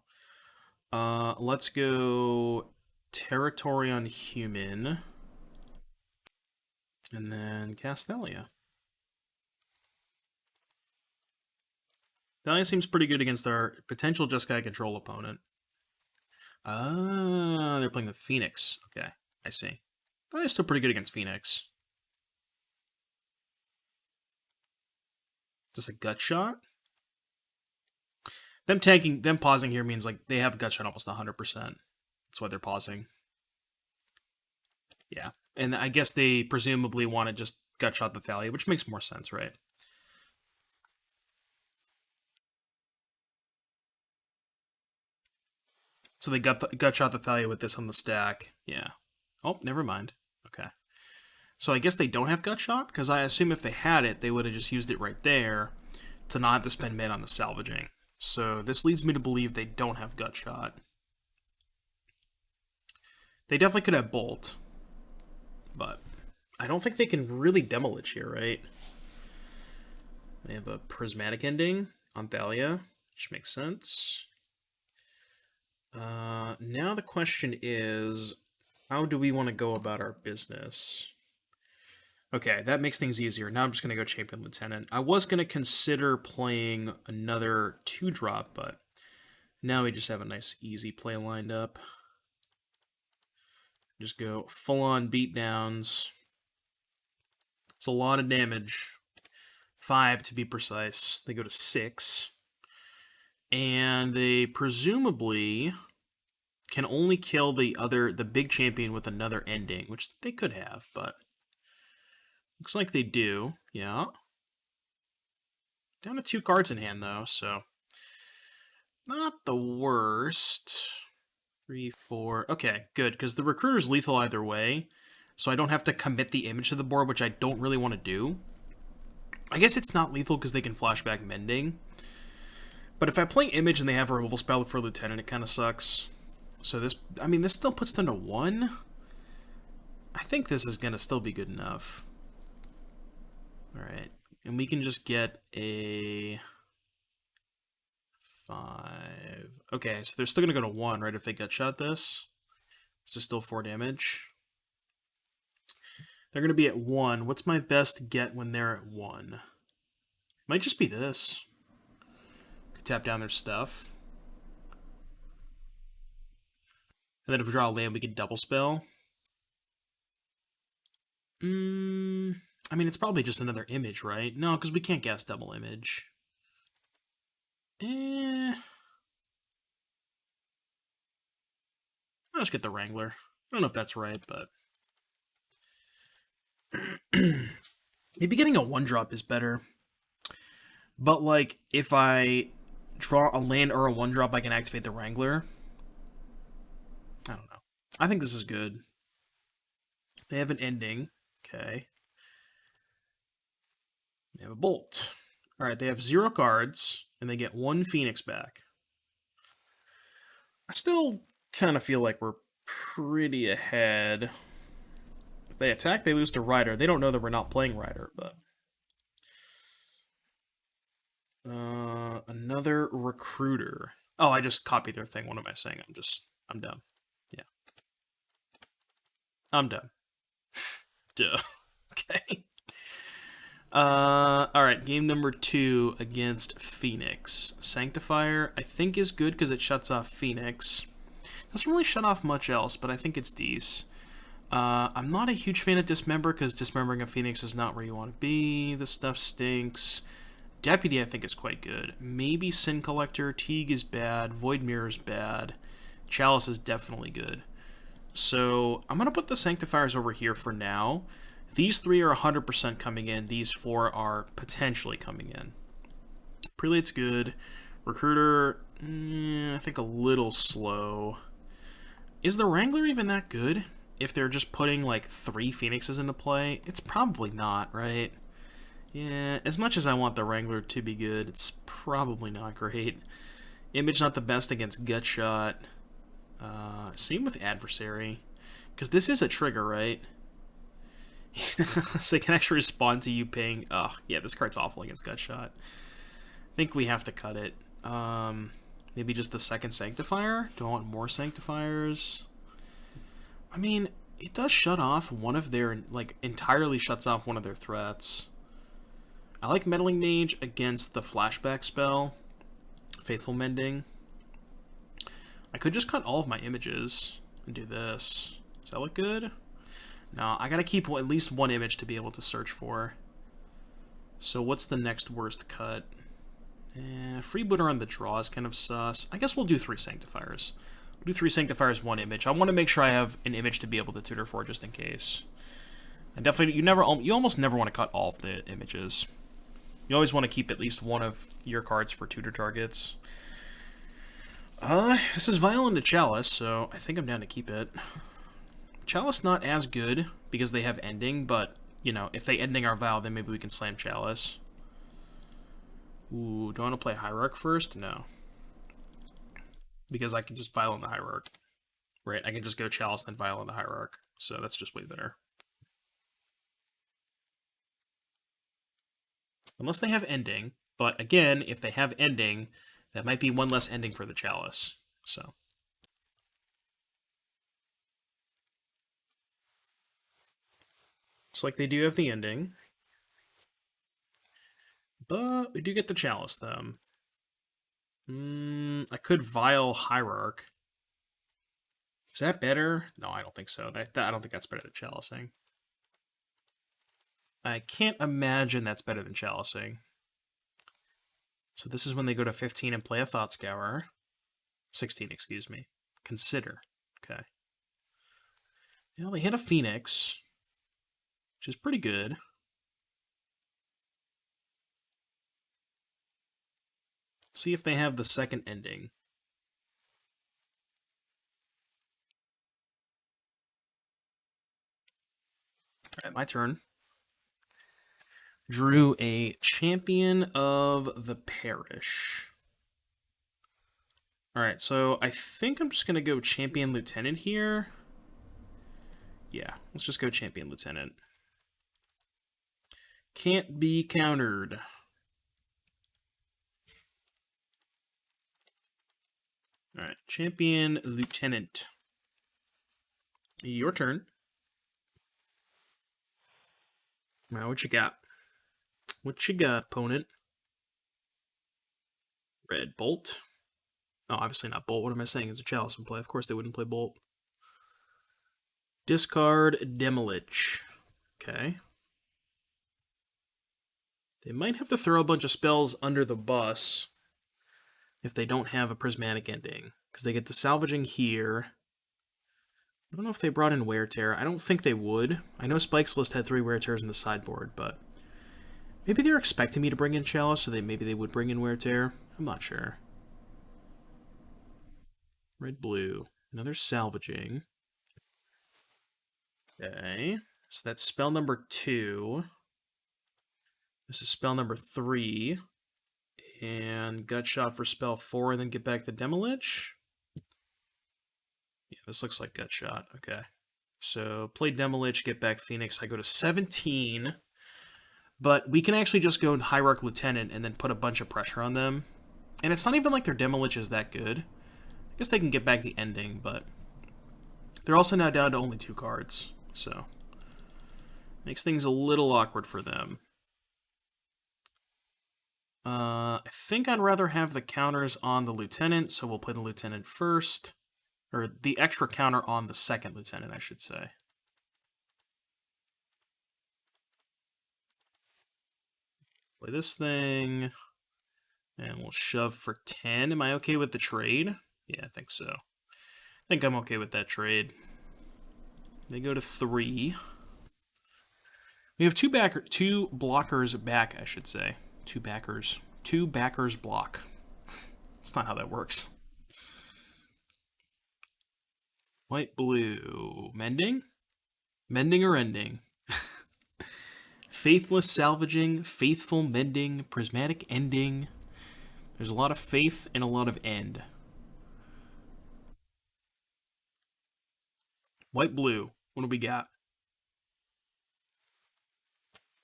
Let's go Territory on Human. And then cast Thalia. Thalia seems pretty good against our potential Jeskai control opponent. Ah, they're playing with Phoenix. Okay, I see. Thalia's still pretty good against Phoenix. Just a gut shot? Them pausing here means like they have gut shot almost 100%. That's why they're pausing. Yeah. And I guess they presumably want to just gut shot the Thalia, which makes more sense, right? So they gut shot the Thalia with this on the stack. Yeah. Oh, never mind. Okay. So I guess they don't have gut shot, because I assume if they had it, they would have just used it right there to not have to spend mana on the salvaging. So this leads me to believe they don't have gut shot. They definitely could have bolt, but I don't think they can really demolish here, right? They have a prismatic ending on Thalia, which makes sense. Now the question is, how do we want to go about our business? Okay, that makes things easier. Now I'm just going to go Champion Lieutenant. I was going to consider playing another 2-drop, but now we just have a nice easy play lined up. Just go full-on beatdowns. It's a lot of damage. 5 to be precise. They go to 6. And they presumably can only kill the big champion with another ending, which they could have, but looks like they do. Yeah. Down to 2 cards in hand, though, so not the worst. 3, 4. Okay, good, because the Recruiter's lethal either way, so I don't have to commit the image to the board, which I don't really want to do. I guess it's not lethal because they can flashback Mending. But if I play Image and they have a removal spell for Lieutenant, it kind of sucks. So this, I mean, this still puts them to 1. I think this is going to still be good enough. Alright, and we can just get a 5. Okay, so they're still going to go to 1, right, if they gut shot this. This is still 4 damage. They're going to be at 1. What's my best get when they're at 1? Might just be this. Could tap down their stuff. And then if we draw a land, we can double spell. I mean, it's probably just another image, right? No, because we can't guess double image. I'll just get the Wrangler. I don't know if that's right, but maybe getting a 1-drop is better. But, like, if I draw a land or a 1-drop, I can activate the Wrangler. I don't know. I think this is good. They have an ending. Okay. They have a bolt. Alright, they have 0 cards, and they get 1 Phoenix back. I still kind of feel like we're pretty ahead. If they attack, they lose to Rider. They don't know that we're not playing Rider, but... another Recruiter. Oh, I just copied their thing. What am I saying? I'm dumb. Yeah. I'm dumb. Duh. Okay. Alright, game number 2 against Phoenix. Sanctifier, I think, is good because it shuts off Phoenix. Doesn't really shut off much else, but I think it's decent. I'm not a huge fan of Dismember because dismembering a Phoenix is not where you want to be. This stuff stinks. Deputy, I think, is quite good. Maybe Sin Collector. Teague is bad. Void Mirror is bad. Chalice is definitely good. So I'm going to put the Sanctifiers over here for now. These 3 are 100% coming in. These 4 are potentially coming in. Prelate's good. Recruiter, I think a little slow. Is the Wrangler even that good? If they're just putting like 3 Phoenixes into play? It's probably not, right? Yeah, as much as I want the Wrangler to be good, it's probably not great. Image not the best against Gutshot. Same with Adversary. Because this is a trigger, right? So they can actually respond to you paying... Oh, yeah, this card's awful against Gutshot. I think we have to cut it. Maybe just the second Sanctifier? Do I want more Sanctifiers? I mean, it does shut off one of their... Like, entirely shuts off one of their threats. I like Meddling Mage against the flashback spell. Faithful Mending. I could just cut all of my images and do this. Does that look good? No, I gotta keep at least one image to be able to search for. So what's the next worst cut? Freebooter on the draw is kind of sus. I guess we'll do 3 Sanctifiers. We'll do 3 Sanctifiers, 1 image. I want to make sure I have an image to be able to tutor for just in case. And definitely, you almost never want to cut all of the images. You always want to keep at least one of your cards for tutor targets. This is Vial into Chalice, so I think I'm down to keep it. Chalice not as good because they have Ending, but, you know, if they Ending our Vial, then maybe we can slam Chalice. Ooh, do I want to play Hierarch first? No. Because I can just Vial in the Hierarch. Right, I can just go Chalice, then Vial in the Hierarch. So that's just way better. Unless they have Ending. But again, if they have Ending, that might be one less Ending for the Chalice. So. Looks like they do have the Ending. But we do get the Chalice, though. I could Vial Hierarch. Is that better? No, I don't think so. I don't think that's better than Chalicing. I can't imagine that's better than Chalicing. So this is when they go to 15 and play a Thought Scour. 16, excuse me. Consider. Okay. Now they hit a Phoenix, which is pretty good. See if they have the second Ending. Alright, my turn. Drew a Champion of the Parish. Alright, so I think I'm just going to go Champion Lieutenant here. Yeah, let's just go Champion Lieutenant. Can't be countered. Alright, Champion Lieutenant. Your turn. Now, what you got? What you got, opponent? Red Bolt. Oh, obviously not Bolt. What am I saying? It's a Chalice in play. Of course they wouldn't play Bolt. Discard Demolich. Okay. They might have to throw a bunch of spells under the bus if they don't have a Prismatic Ending. Because they get the Salvaging here. I don't know if they brought in Wear Tear. I don't think they would. I know Spike's list had 3 Wear Tears in the sideboard, but maybe they're expecting me to bring in Chalice, so maybe they would bring in Wear Tear. I'm not sure. Red-blue. Another Salvaging. Okay. So that's spell number 2. This is spell number 3. And Gut Shot for spell 4, and then get back the Demolich. Yeah, this looks like Gut Shot. Okay. So play Demolich, get back Phoenix. I go to 17. But we can actually just go Hierarch Lieutenant and then put a bunch of pressure on them. And it's not even like their Demolich is that good. I guess they can get back the Ending, but they're also now down to only 2 cards. So makes things a little awkward for them. I think I'd rather have the counters on the Lieutenant, so we'll play the Lieutenant first. Or the extra counter on the second Lieutenant, I should say. Play this thing. And we'll shove for 10. Am I okay with the trade? Yeah, I think so. I think I'm okay with that trade. They go to 3. We have two blockers back, I should say. 2 backers. 2 backers block. That's not how that works. White, blue. Mending? Mending or ending? Faithless Salvaging, Faithful Mending, Prismatic Ending. There's a lot of faith and a lot of end. White, blue. What do we got?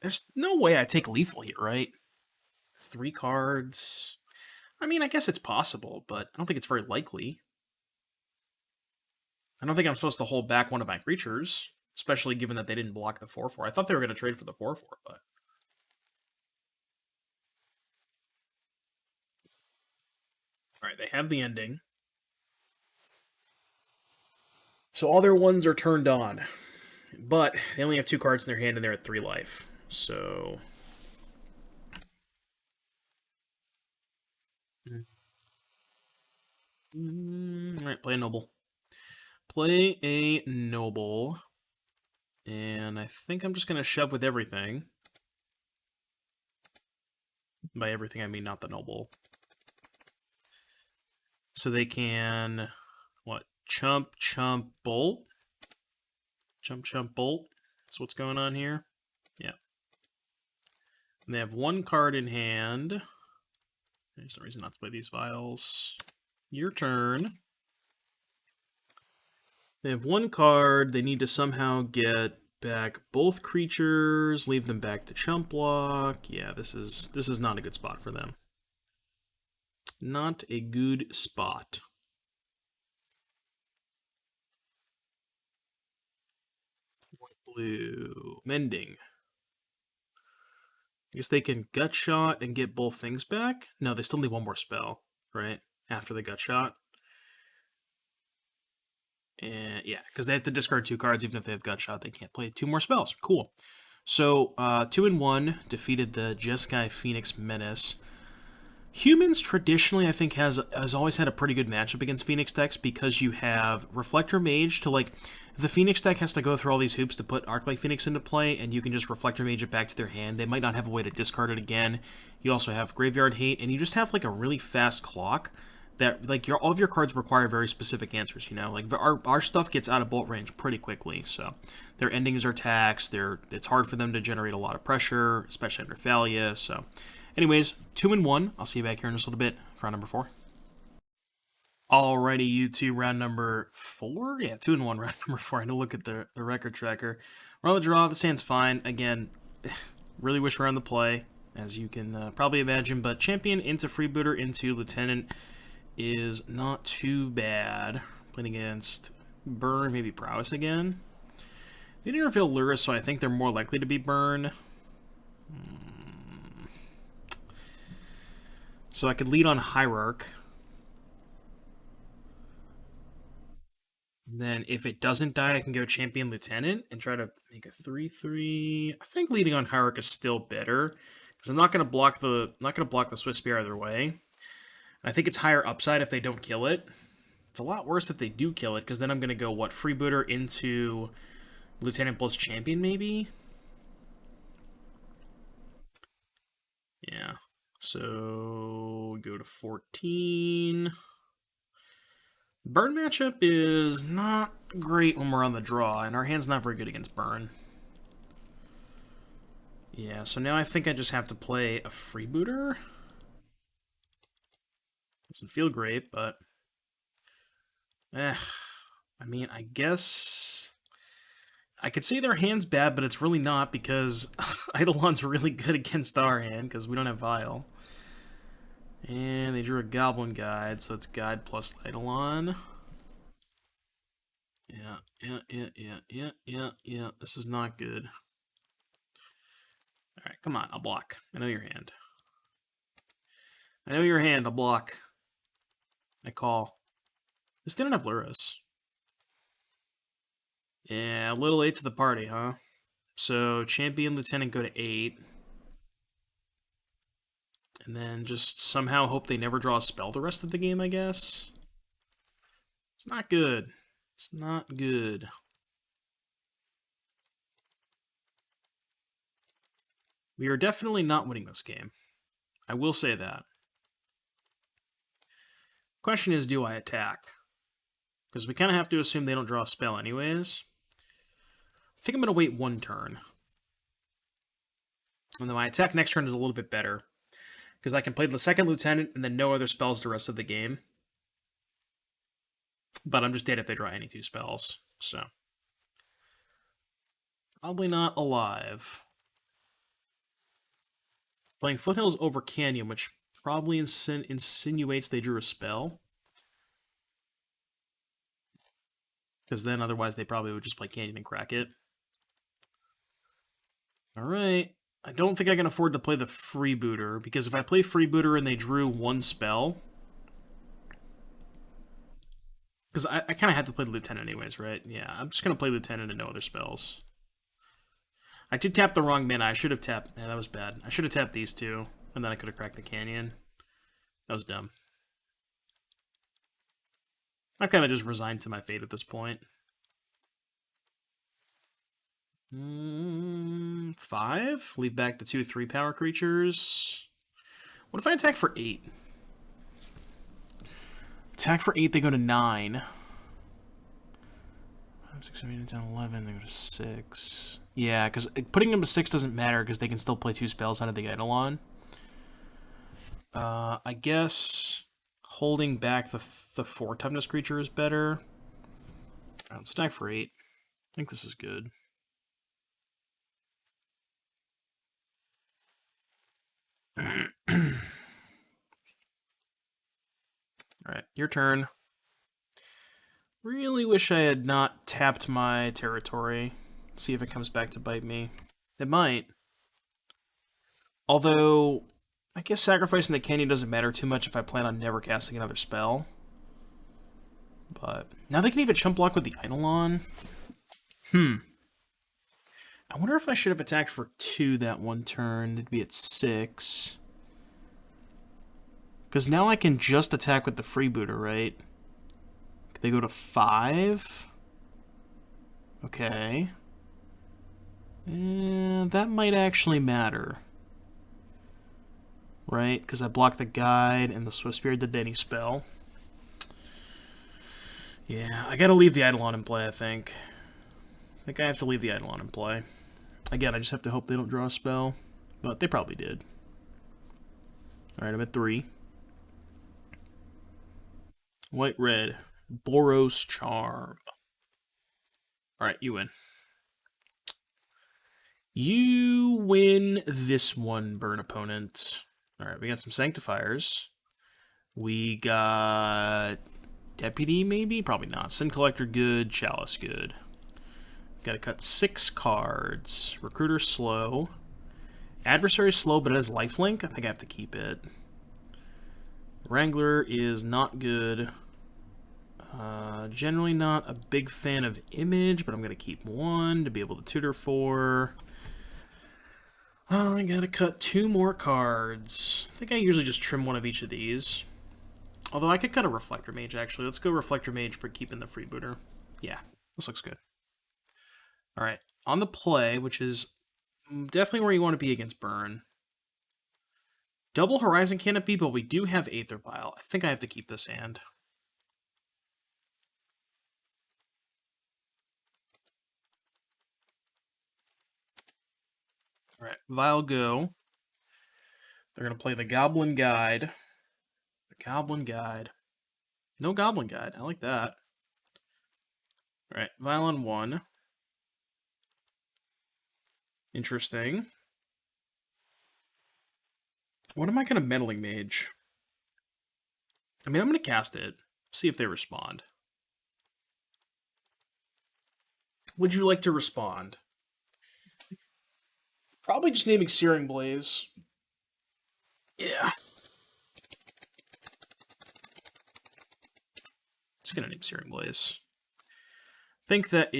There's no way I take lethal here, right? 3 cards. I mean, I guess it's possible, but I don't think it's very likely. I don't think I'm supposed to hold back one of my creatures, especially given that they didn't block the 4/4. I thought they were going to trade for the 4/4, but... Alright, they have the ending. So all their ones are turned on. But they only have 2 cards in their hand and they're at 3 life. So... Alright, play a noble. Play a noble. And I think I'm just going to shove with everything. By everything, I mean not the noble. So they can, what, chump, chump, bolt? Chump, chump, bolt. That's what's going on here. Yeah. And they have one card in hand. There's no reason not to play these vials. Your turn. They have one card. They need to somehow get back both creatures, leave them back to chump block. Yeah, this is not a good spot for them. Not a good spot. White, blue. Mending. I guess they can gut shot and get both things back? No, they still need one more spell, right? After the gut shot. And yeah, because they have to discard 2 cards, even if they have gut shot, they can't play 2 more spells. Cool. So 2-1 defeated the Jeskai Phoenix Menace. Humans traditionally, I think, has always had a pretty good matchup against Phoenix decks because you have Reflector Mage to, like, the Phoenix deck has to go through all these hoops to put Arclight Phoenix into play, and you can just Reflector Mage it back to their hand. They might not have a way to discard it again. You also have Graveyard Hate, and you just have, like, a really fast clock that, like, all of your cards require very specific answers, you know? Like, our stuff gets out of bolt range pretty quickly, so their endings are taxed. It's hard for them to generate a lot of pressure, especially under Thalia, so... Anyways, 2-1. I'll see you back here in just a little bit for round number 4. Alrighty, you two, round number 4? Yeah, 2-1, round number 4. I had to look at the record tracker. We're on the draw. The stand's fine. Again, really wish we're on the play, as you can probably imagine, but Champion into Freebooter into Lieutenant is not too bad. Playing against Burn, maybe Prowess again. They didn't reveal Lurrus, so I think they're more likely to be Burn. So I could lead on Hierarch. And then if it doesn't die, I can go Champion Lieutenant and try to make a 3/3. I think leading on Hierarch is still better because I'm not going to block the Swiss Spear either way. I think it's higher upside if they don't kill it. It's a lot worse if they do kill it because then I'm going to go what, Freebooter into Lieutenant plus Champion maybe. Yeah. So go to 14. Burn matchup is not great when we're on the draw, and our hand's not very good against Burn. Yeah, so now I think I just have to play a Freebooter. Doesn't feel great, but... I mean, I guess... I could say their hand's bad, but it's really not because Eidolon's really good against our hand because we don't have Vial. And they drew a Goblin Guide, so it's Guide plus Eidolon. Yeah. This is not good. Alright, come on, I'll block. I know your hand. I'll block. I call. This didn't have Lurrus. Yeah, a little late to the party, huh? So, Champion Lieutenant go to 8. And then just somehow hope they never draw a spell the rest of the game, I guess. It's not good. It's not good. We are definitely not winning this game. I will say that. Question is, do I attack? Because we kind of have to assume they don't draw a spell anyways. I think I'm going to wait 1 turn. And then my attack next turn is a little bit better. Because I can play the second Lieutenant and then no other spells the rest of the game. But I'm just dead if they draw any 2 spells. So. Probably not alive. Playing Foothills over Canyon, which probably insinuates they drew a spell. Because then otherwise they probably would just play Canyon and crack it. Alright. I don't think I can afford to play the Freebooter, because if I play Freebooter and they drew 1 spell... Because I kind of had to play the Lieutenant anyways, right? Yeah, I'm just going to play Lieutenant and no other spells. I did tap the wrong mana. I should have tapped... Yeah, that was bad. I should have tapped these 2, and then I could have cracked the Canyon. That was dumb. I've kind of just resigned to my fate at this point. 5? Leave back the 2/3 power creatures. What if I attack for 8? Attack for 8, they go to 9. 5, 6, 7, 8, 10, 11, they go to 6. Yeah, because putting them to 6 doesn't matter because they can still play 2 spells out of the Eidolon. I guess holding back the 4 toughness creature is better. Let's stack for 8. I think this is good. Alright, your turn. Really wish I had not tapped my territory. See if it comes back to bite me. It might. Although, I guess sacrificing the canyon doesn't matter too much if I plan on never casting another spell. But now they can even chump block with the Eidolon. I wonder if I should have attacked for 2 that one turn. They'd be at 6. Because now I can just attack with the freebooter, right? They go to 5. Okay. That might actually matter. Right? Because I blocked the guide and the Swift Spirit did any spell. Yeah, I gotta leave the Eidolon in play, I think. I think I have to leave the Eidolon in play. Again, I just have to hope they don't draw a spell. But they probably did. Alright, I'm at 3. White-red. Boros Charm. Alright, you win. You win this one, burn opponent. Alright, we got some Sanctifiers. We got Deputy, maybe? Probably not. Sin Collector good, Chalice good. Gotta cut 6 cards. Recruiter slow. Adversary slow, but it has lifelink. I think I have to keep it. Wrangler is not good. Generally not a big fan of Image, but I'm going to keep 1 to be able to tutor for. I gotta cut 2 more cards. I think I usually just trim one of each of these. Although I could cut a Reflector Mage, actually. Let's go Reflector Mage for keeping the freebooter. Yeah, this looks good. Alright, on the play, which is definitely where you want to be against Burn. Double Horizon Canopy, but we do have Aether Pile. I think I have to keep this hand. Alright, Vile go. They're going to play the Goblin Guide. The Goblin Guide. No Goblin Guide. I like that. Alright, Vile on 1. Interesting. What am I going to Meddling Mage? I mean, I'm going to cast it. See if they respond. Would you like to respond? Probably just naming Searing Blaze. Yeah. Just gonna name Searing Blaze. I think that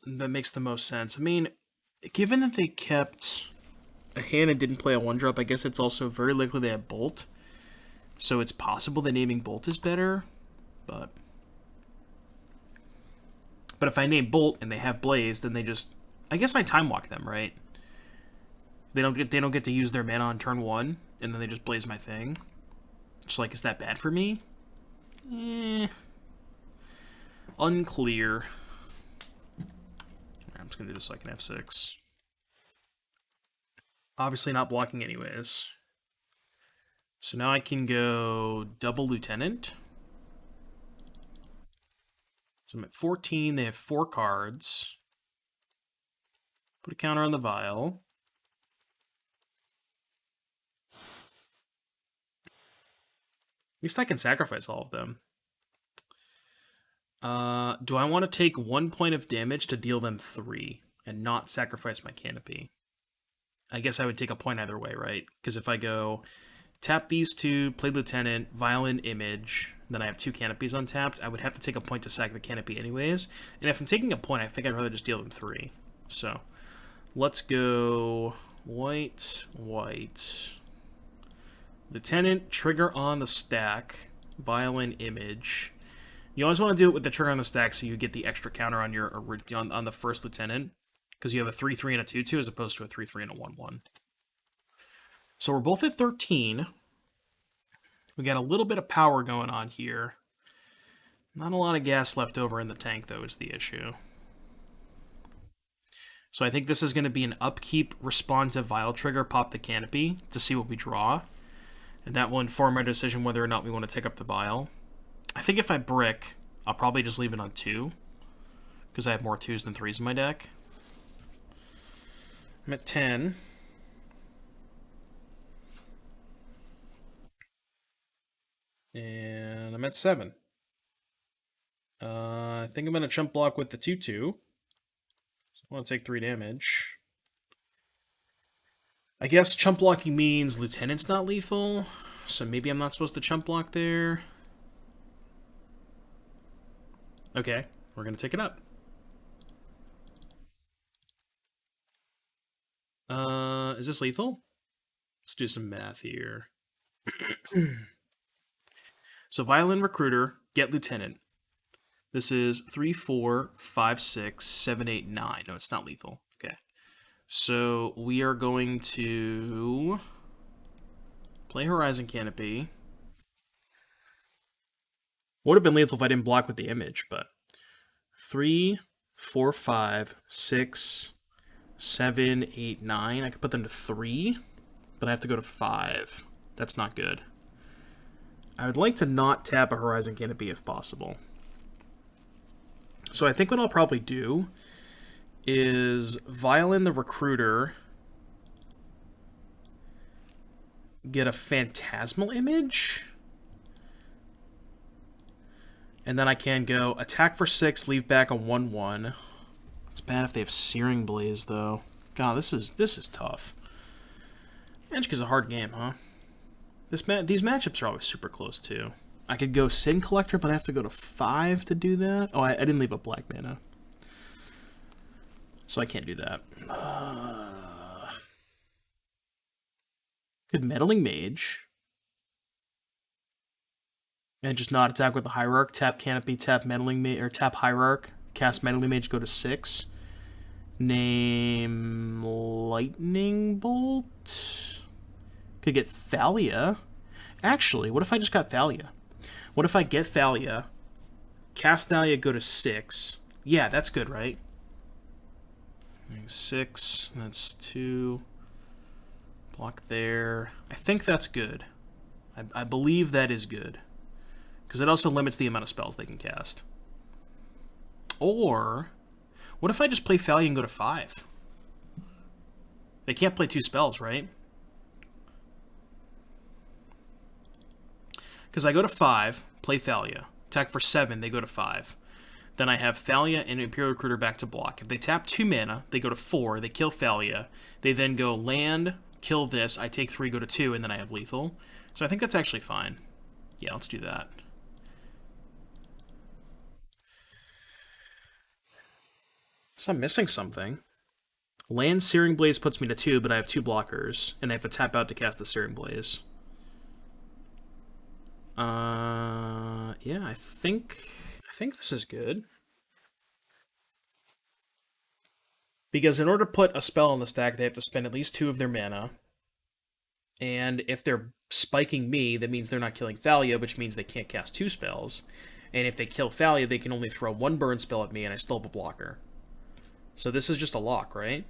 makes the most sense. I mean, given that they kept a hand and didn't play a 1-drop, I guess it's also very likely they have Bolt. So it's possible that naming Bolt is better, but if I name Bolt and they have Blaze, then they just, I guess I time walk them, right? They don't get to use their mana on turn 1, and then they just Blaze my thing. Just like, is that bad for me? Unclear. I'm just gonna do this so I can have 6. Obviously not blocking anyways. So now I can go double Lieutenant. So I'm at 14. They have 4 cards. Put a counter on the Vial. At least I can sacrifice all of them. Do I want to take 1 point of damage to deal them 3 and not sacrifice my canopy? I guess I would take a point either way, right? Because if I go tap these 2, play Lieutenant, Violent Image, then I have 2 canopies untapped, I would have to take a point to sack the canopy anyways. And if I'm taking a point, I think I'd rather just deal them 3. So let's go white, white. Lieutenant, trigger on the stack, Violent Image. You always want to do it with the trigger on the stack so you get the extra counter on your on the first lieutenant, because you have a 3/3 and a 2/2 as opposed to a 3/3 and a 1/1. So we're both at 13. We got a little bit of power going on here. Not a lot of gas left over in the tank, though, is the issue. So I think this is going to be an upkeep, respond to Vial trigger, pop the Canopy to see what we draw. And that will inform our decision whether or not we want to take up the Vial. I think if I brick, I'll probably just leave it on 2, because I have more 2s than 3s in my deck. I'm at 10. And I'm at 7. I think I'm going to chump block with the 2/2. So I want to take 3 damage. I guess chump blocking means Lieutenant's not lethal, so maybe I'm not supposed to chump block there. Okay, we're going to take it up. Is this lethal? Let's do some math here. So Violin Recruiter, get Lieutenant. This is 3, 4, 5, 6, 7, 8, 9. No, it's not lethal. Okay. So we are going to play Horizon Canopy. Would have been lethal if I didn't block with the image, but 3, 4, 5, 6, 7, 8, 9. I could put them to 3, but I have to go to 5. That's not good. I would like to not tap a Horizon Canopy if possible. So I think what I'll probably do is Violin the Recruiter, get a Phantasmal Image, and then I can go attack for 6, leave back a 1/1. It's bad if they have Searing Blaze, though. God, this is tough. Magic's a hard game, huh? These matchups are always super close, too. I could go Sin Collector, but I have to go to 5 to do that. Oh, I didn't leave a black mana. So I can't do that. Could Meddling Mage. And just not attack with the Hierarch. Tap Canopy, tap Meddling Mage, or tap Hierarch. Cast Meddling Mage, go to 6. Name Lightning Bolt. Could get Thalia. Actually, what if I just got Thalia? What if I get Thalia, cast Thalia, go to 6? Yeah, that's good, right? 6, that's 2. Block there. I think that's good. I believe that is good. Because it also limits the amount of spells they can cast. Or, what if I just play Thalia and go to 5? They can't play 2 spells, right? Because I go to 5, play Thalia. Attack for 7, they go to 5. Then I have Thalia and Imperial Recruiter back to block. If they tap 2 mana, they go to 4, they kill Thalia. They then go land, kill this, I take 3, go to 2, and then I have lethal. So I think that's actually fine. Yeah, let's do that. So I'm missing something. Land Searing Blaze puts me to 2, but I have 2 blockers, and I have to tap out to cast the Searing Blaze. Yeah, I think this is good. Because in order to put a spell on the stack, they have to spend at least 2 of their mana. And if they're spiking me, that means they're not killing Thalia, which means they can't cast 2 spells. And if they kill Thalia, they can only throw 1 burn spell at me, and I still have a blocker. So this is just a lock, right?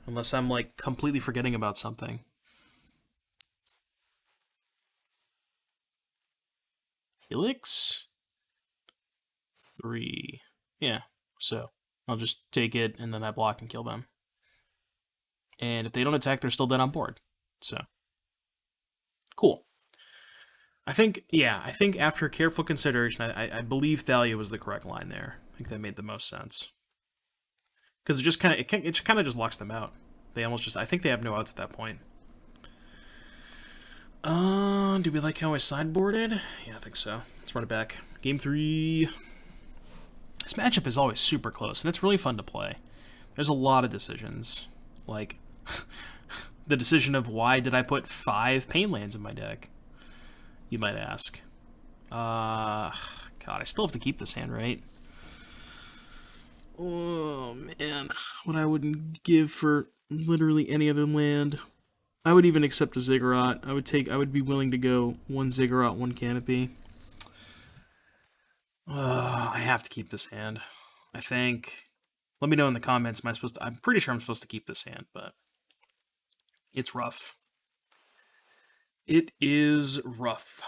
Unless I'm, like, completely forgetting about something. Helix? 3. Yeah, so I'll just take it, and then I block and kill them. And if they don't attack, they're still dead on board. So, cool. I think after careful consideration, I believe Thalia was the correct line there. I think that made the most sense. Because it just kind of just locks them out. They almost just, I think they have no outs at that point. Do we like how I sideboarded? Yeah, I think so. Let's run it back. Game 3. This matchup is always super close, and it's really fun to play. There's a lot of decisions. Like, the decision of why did I put 5 Pain Lands in my deck? You might ask. God, God, I still have to keep this hand, right? Oh, man. What I wouldn't give for literally any other land. I would even accept a Ziggurat. I would be willing to go one Ziggurat, one Canopy. I have to keep this hand. I think. Let me know in the comments. Am I supposed to? I'm pretty sure I'm supposed to keep this hand, but it's rough. It is rough.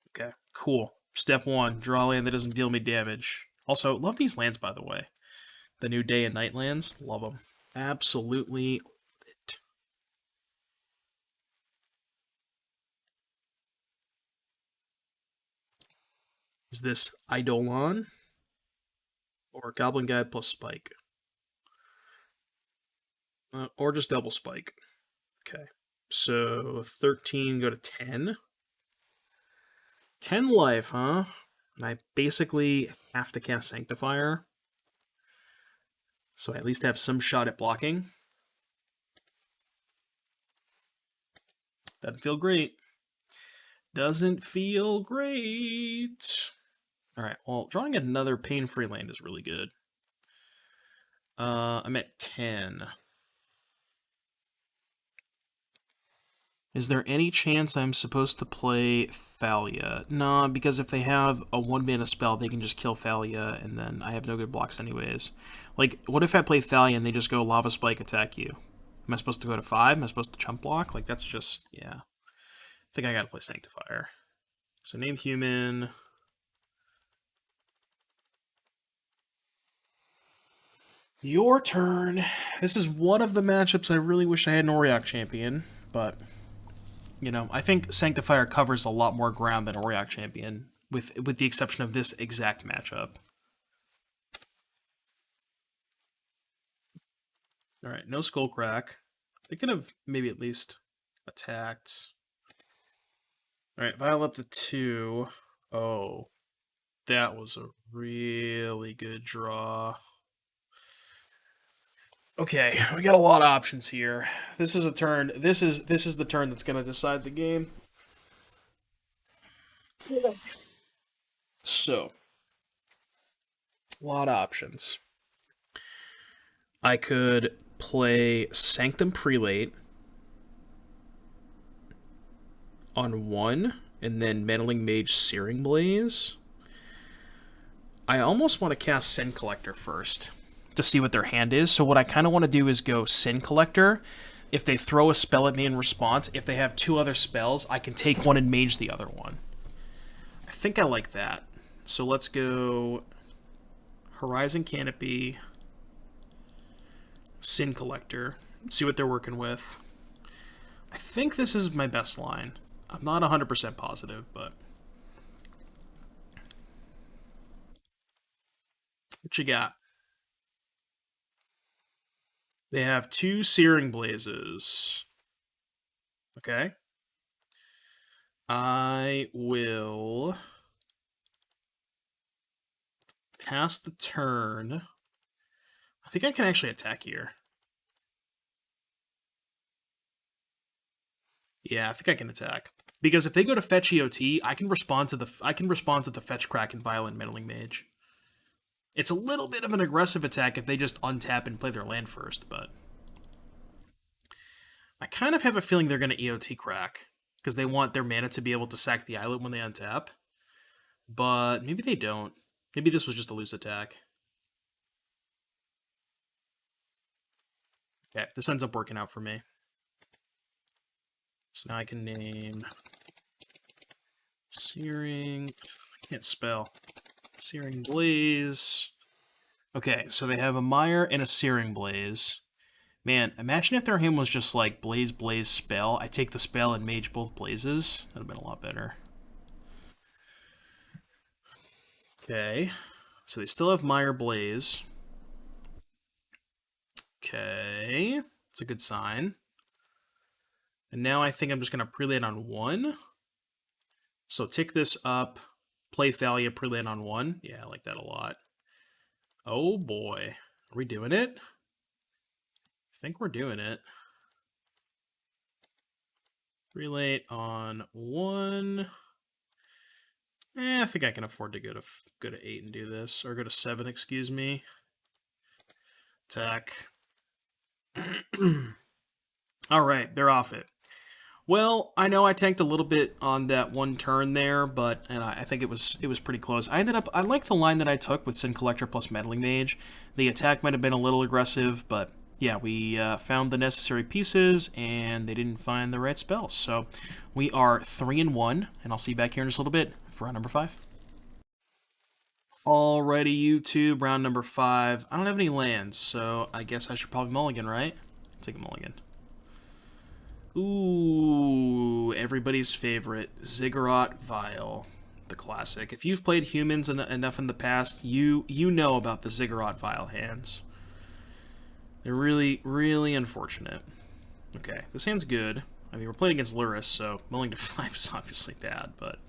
Okay, cool. Step 1, draw a land that doesn't deal me damage. Also, love these lands, by the way. The new day and night lands, love them. Absolutely love it. Is this Eidolon? Or Goblin Guide plus Spike? Or just double Spike. Okay. So 13 go to 10. 10 life, huh? And I basically have to cast Sanctifier. So I at least have some shot at blocking. Doesn't feel great. Doesn't feel great. Alright, well, drawing another pain-free land is really good. I'm at 10. Is there any chance I'm supposed to play Thalia? Nah, because if they have a 1-mana spell, they can just kill Thalia, and then I have no good blocks anyways. Like, what if I play Thalia and they just go Lava Spike attack you? Am I supposed to go to 5? Am I supposed to chump block? Like, that's just, yeah. I think I gotta play Sanctifier. So name human. Your turn. This is one of the matchups I really wish I had an Auriok champion, but, you know, I think Sanctifier covers a lot more ground than Auriok champion, with the exception of this exact matchup. Alright, no Skullcrack. They could have maybe at least attacked. Alright, Vial up to 2. Oh, that was a really good draw. Okay, we got a lot of options here. This is a turn. This is the turn that's going to decide the game. So, a lot of options. I could play Sanctum Prelate on 1, and then Meddling Mage Searing Blaze. I almost want to cast Sin Collector first to see what their hand is. So what I kind of want to do is go Sin Collector. If they throw a spell at me in response, if they have 2 other spells, I can take one and mage the other one. I think I like that. So let's go Horizon Canopy, Sin Collector, see what they're working with. I think this is my best line. I'm not 100% positive, but... What you got? They have 2 Searing Blazes. Okay. I will pass the turn. I think I can actually attack here. Yeah, I think I can attack. Because if they go to fetch EOT, I can respond to the fetch crack and Violent Meddling Mage. It's a little bit of an aggressive attack if they just untap and play their land first, but I kind of have a feeling they're going to EOT crack because they want their mana to be able to sack the islet when they untap. But maybe they don't. Maybe this was just a loose attack. Okay, this ends up working out for me. So now I can name Searing... I can't spell. Searing Blaze. Okay, so they have a Mire and a Searing Blaze. Man, imagine if their hand was just like Blaze, Blaze, Spell. I take the spell and mage both blazes. That would have been a lot better. Okay, so they still have Mire Blaze. Okay, that's a good sign. And now I think I'm just going to prelate on 1. So tick this up, play Thalia, prelate on 1. Yeah, I like that a lot. Oh boy. Are we doing it? I think we're doing it. Prelate on 1. I think I can afford to go to 8 and do this, or go to 7, excuse me. Attack. All right, they're off it. Well, I know I tanked a little bit on that one turn there, and I think it was pretty close. I like the line that I took with Sin Collector plus Meddling Mage. The attack might have been a little aggressive, but yeah, we found the necessary pieces, and they didn't find the right spells. So we are 3-1, and I'll see you back here in just a little bit for round number 5. Alrighty, YouTube, round number 5. I don't have any lands, so I guess I should probably mulligan, right? Take a mulligan. Ooh, everybody's favorite, Ziggurat Vial, the classic. If you've played humans enough in the past, you know about the Ziggurat Vial hands. They're really, really unfortunate. Okay, this hand's good. I mean, we're playing against Lurrus, so mulling to 5 is obviously bad, but...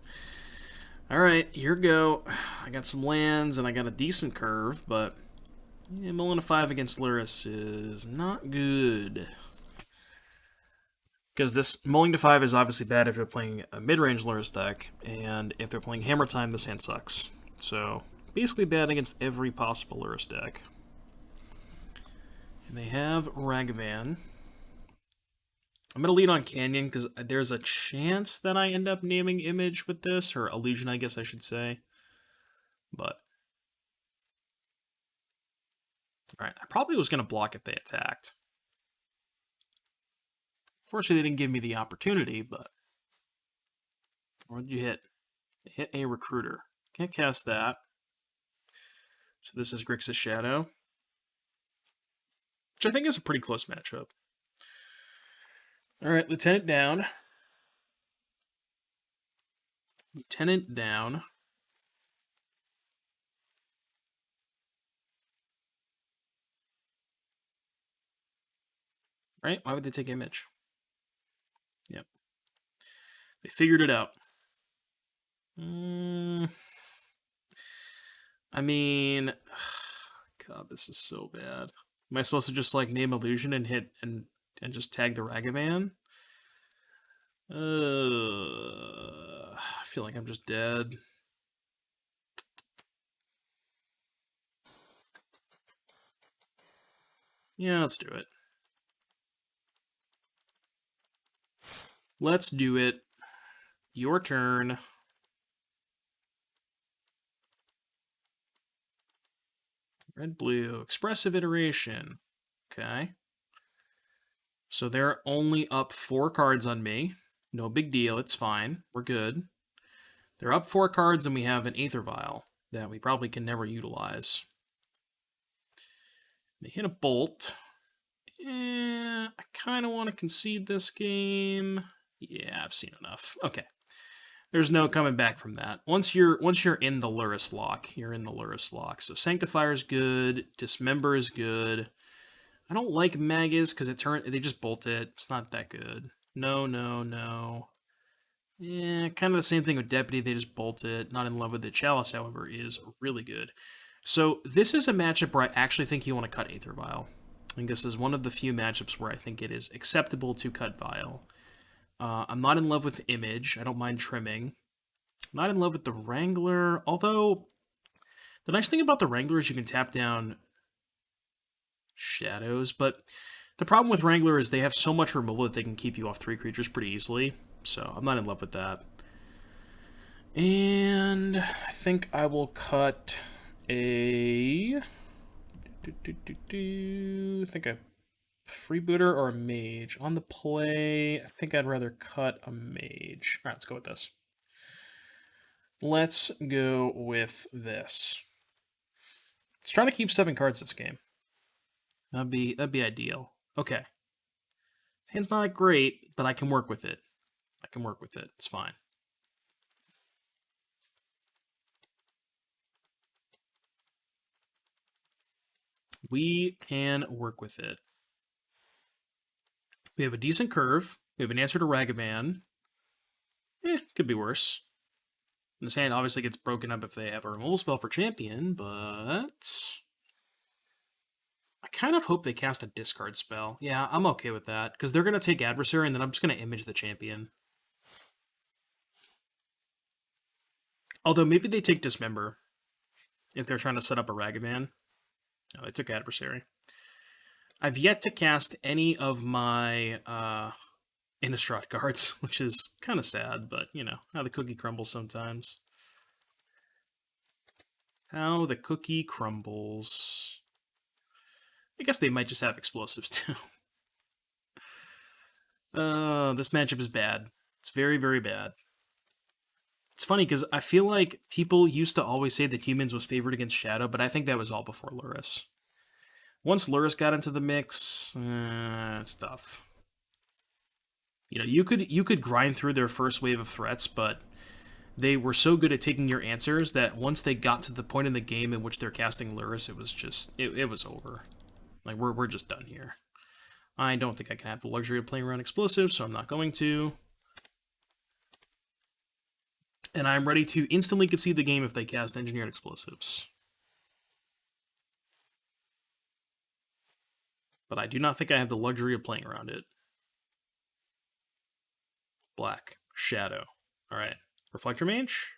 Alright, here we go. I got some lands, and I got a decent curve, but... Yeah, mulling to 5 against Lurrus is not good. Because this mulling to 5 is obviously bad if you're playing a mid-range Lurrus deck, and if they're playing Hammer Time, this hand sucks. So, basically bad against every possible Lurrus deck. And they have Ragavan. I'm going to lead on Canyon, because there's a chance that I end up naming Image with this, or Illusion, I guess I should say. But... Alright, I probably was going to block if they attacked. Fortunately, they didn't give me the opportunity, but... What did you hit? They hit a Recruiter. Can't cast that. So this is Grixis Shadow. Which I think is a pretty close matchup. Alright, Lieutenant down. Lieutenant down. Right? Why would they take Image? Yep. They figured it out. I mean... God, this is so bad. Am I supposed to just, like, name Illusion and hit... and just tag the Ragavan? I feel like I'm just dead. Yeah, let's do it. Let's do it. Your turn. Red, blue. Expressive Iteration. Okay. So they're only up 4 cards on me. No big deal. It's fine. We're good. They're up 4 cards, and we have an Aether Vial that we probably can never utilize. They hit a Bolt. I kind of want to concede this game. Yeah, I've seen enough. Okay. There's no coming back from that. Once you're in the Lurrus lock, you're in the Lurrus lock. So Sanctifier is good. Dismember is good. I don't like Magus because they just bolt it. It's not that good. No. Yeah, kind of the same thing with Deputy. They just bolt it. Not in love with it. Chalice, however, is really good. So this is a matchup where I actually think you want to cut Aether Vial. I think this is one of the few matchups where I think it is acceptable to cut Vial. I'm not in love with Image. I don't mind trimming. I'm not in love with the Wrangler, although the nice thing about the Wrangler is you can tap down Shadows, but the problem with Wrangler is they have so much removal that they can keep you off 3 creatures pretty easily, so I'm not in love with that. And I think I will cut a... I think a Freebooter or a Mage. On the play, I think I'd rather cut a Mage. Alright, let's go with this. Let's go with this. Let's try to keep 7 cards this game. That'd be ideal. Okay. Hand's not great, but I can work with it. I can work with it. It's fine. We can work with it. We have a decent curve. We have an answer to Ragavan. Could be worse. This hand obviously gets broken up if they have a removal spell for champion, but... I kind of hope they cast a discard spell. Yeah, I'm okay with that, because they're going to take Adversary, and then I'm just going to image the champion. Although maybe they take Dismember if they're trying to set up a Ragavan. No, they took Adversary. I've yet to cast any of my Innistrad cards, which is kind of sad, but, you know, how the cookie crumbles sometimes. How the cookie crumbles. I guess they might just have explosives, too. This matchup is bad. It's very, very bad. It's funny, because I feel like people used to always say that humans was favored against Shadow, but I think that was all before Lurrus. Once Lurrus got into the mix, it's tough. You know, you could grind through their first wave of threats, but they were so good at taking your answers that once they got to the point in the game in which they're casting Lurrus, it was just, it was over. Like, we're just done here. I don't think I can have the luxury of playing around explosives, so I'm not going to. And I'm ready to instantly concede the game if they cast Engineered Explosives. But I do not think I have the luxury of playing around it. Black. Shadow. Alright. Reflector Mage?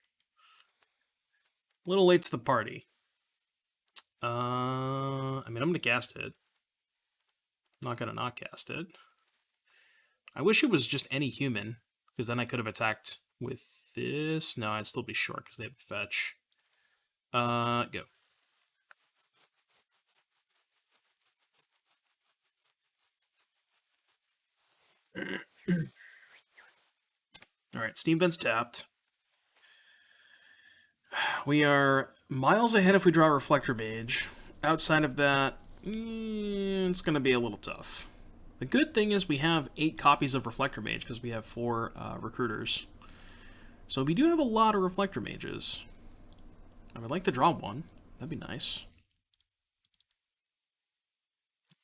A little late to the party. I mean, I'm going to cast it. I'm not going to not cast it. I wish it was just any human, because then I could have attacked with this. No, I'd still be short, because they have a fetch. Go. Alright, Steam Vent's tapped. We are miles ahead if we draw Reflector Mage. Outside of that, it's going to be a little tough. The good thing is we have 8 copies of Reflector Mage because we have 4 recruiters. So we do have a lot of Reflector Mages. I would like to draw one. That'd be nice.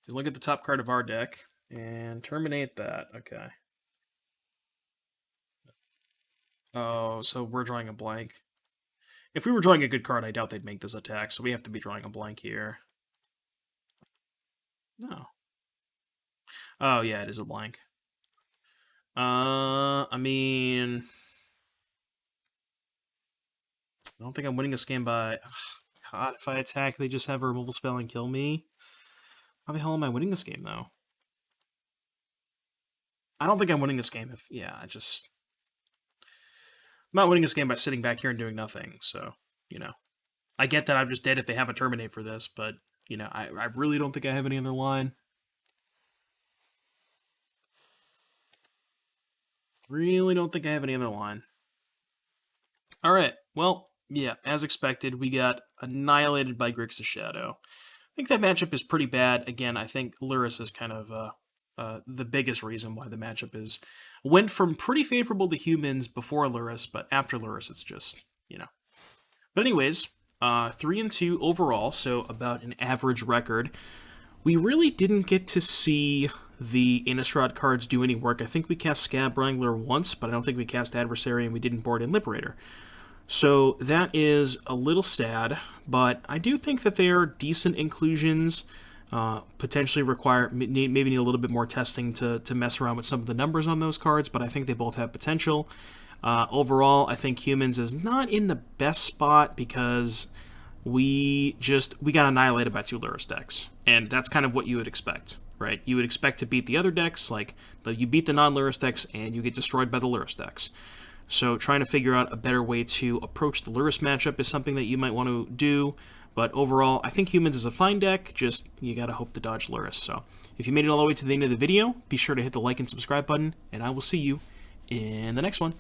So look at the top card of our deck and terminate that. Okay. Oh, so we're drawing a blank. If we were drawing a good card, I doubt they'd make this attack, so we have to be drawing a blank here. No. Oh, yeah, it is a blank. I mean, I don't think I'm winning this game by... God, if I attack, they just have a removal spell and kill me. How the hell am I winning this game, though? I don't think I'm winning this game if... Yeah, I'm not winning this game by sitting back here and doing nothing, so, you know. I get that I'm just dead if they have a Terminate for this, but, you know, I really don't think I have any other line. Really don't think I have any other line. Alright, well, yeah, as expected, we got annihilated by Grixis Shadow. I think that matchup is pretty bad. Again, I think Lurrus is kind of the biggest reason why the matchup went from pretty favorable to humans before Lurrus, but after Lurrus, it's just, you know. But anyways, 3-2 overall, so about an average record. We really didn't get to see the Innistrad cards do any work. I think we cast Skaab Wrangler once, but I don't think we cast Adversary, and we didn't board in Liberator. So that is a little sad, but I do think that they are decent inclusions. Potentially require, maybe need a little bit more testing to mess around with some of the numbers on those cards, but I think they both have potential. Overall, I think Humans is not in the best spot because we got annihilated by 2 Lurrus decks, and that's kind of what you would expect, right? You would expect to beat the other decks, like you beat the non-Lurrus decks, and you get destroyed by the Lurrus decks. So trying to figure out a better way to approach the Lurrus matchup is something that you might want to do. But overall, I think Humans is a fine deck, just you gotta hope to dodge Lurrus. So if you made it all the way to the end of the video, be sure to hit the like and subscribe button, and I will see you in the next one.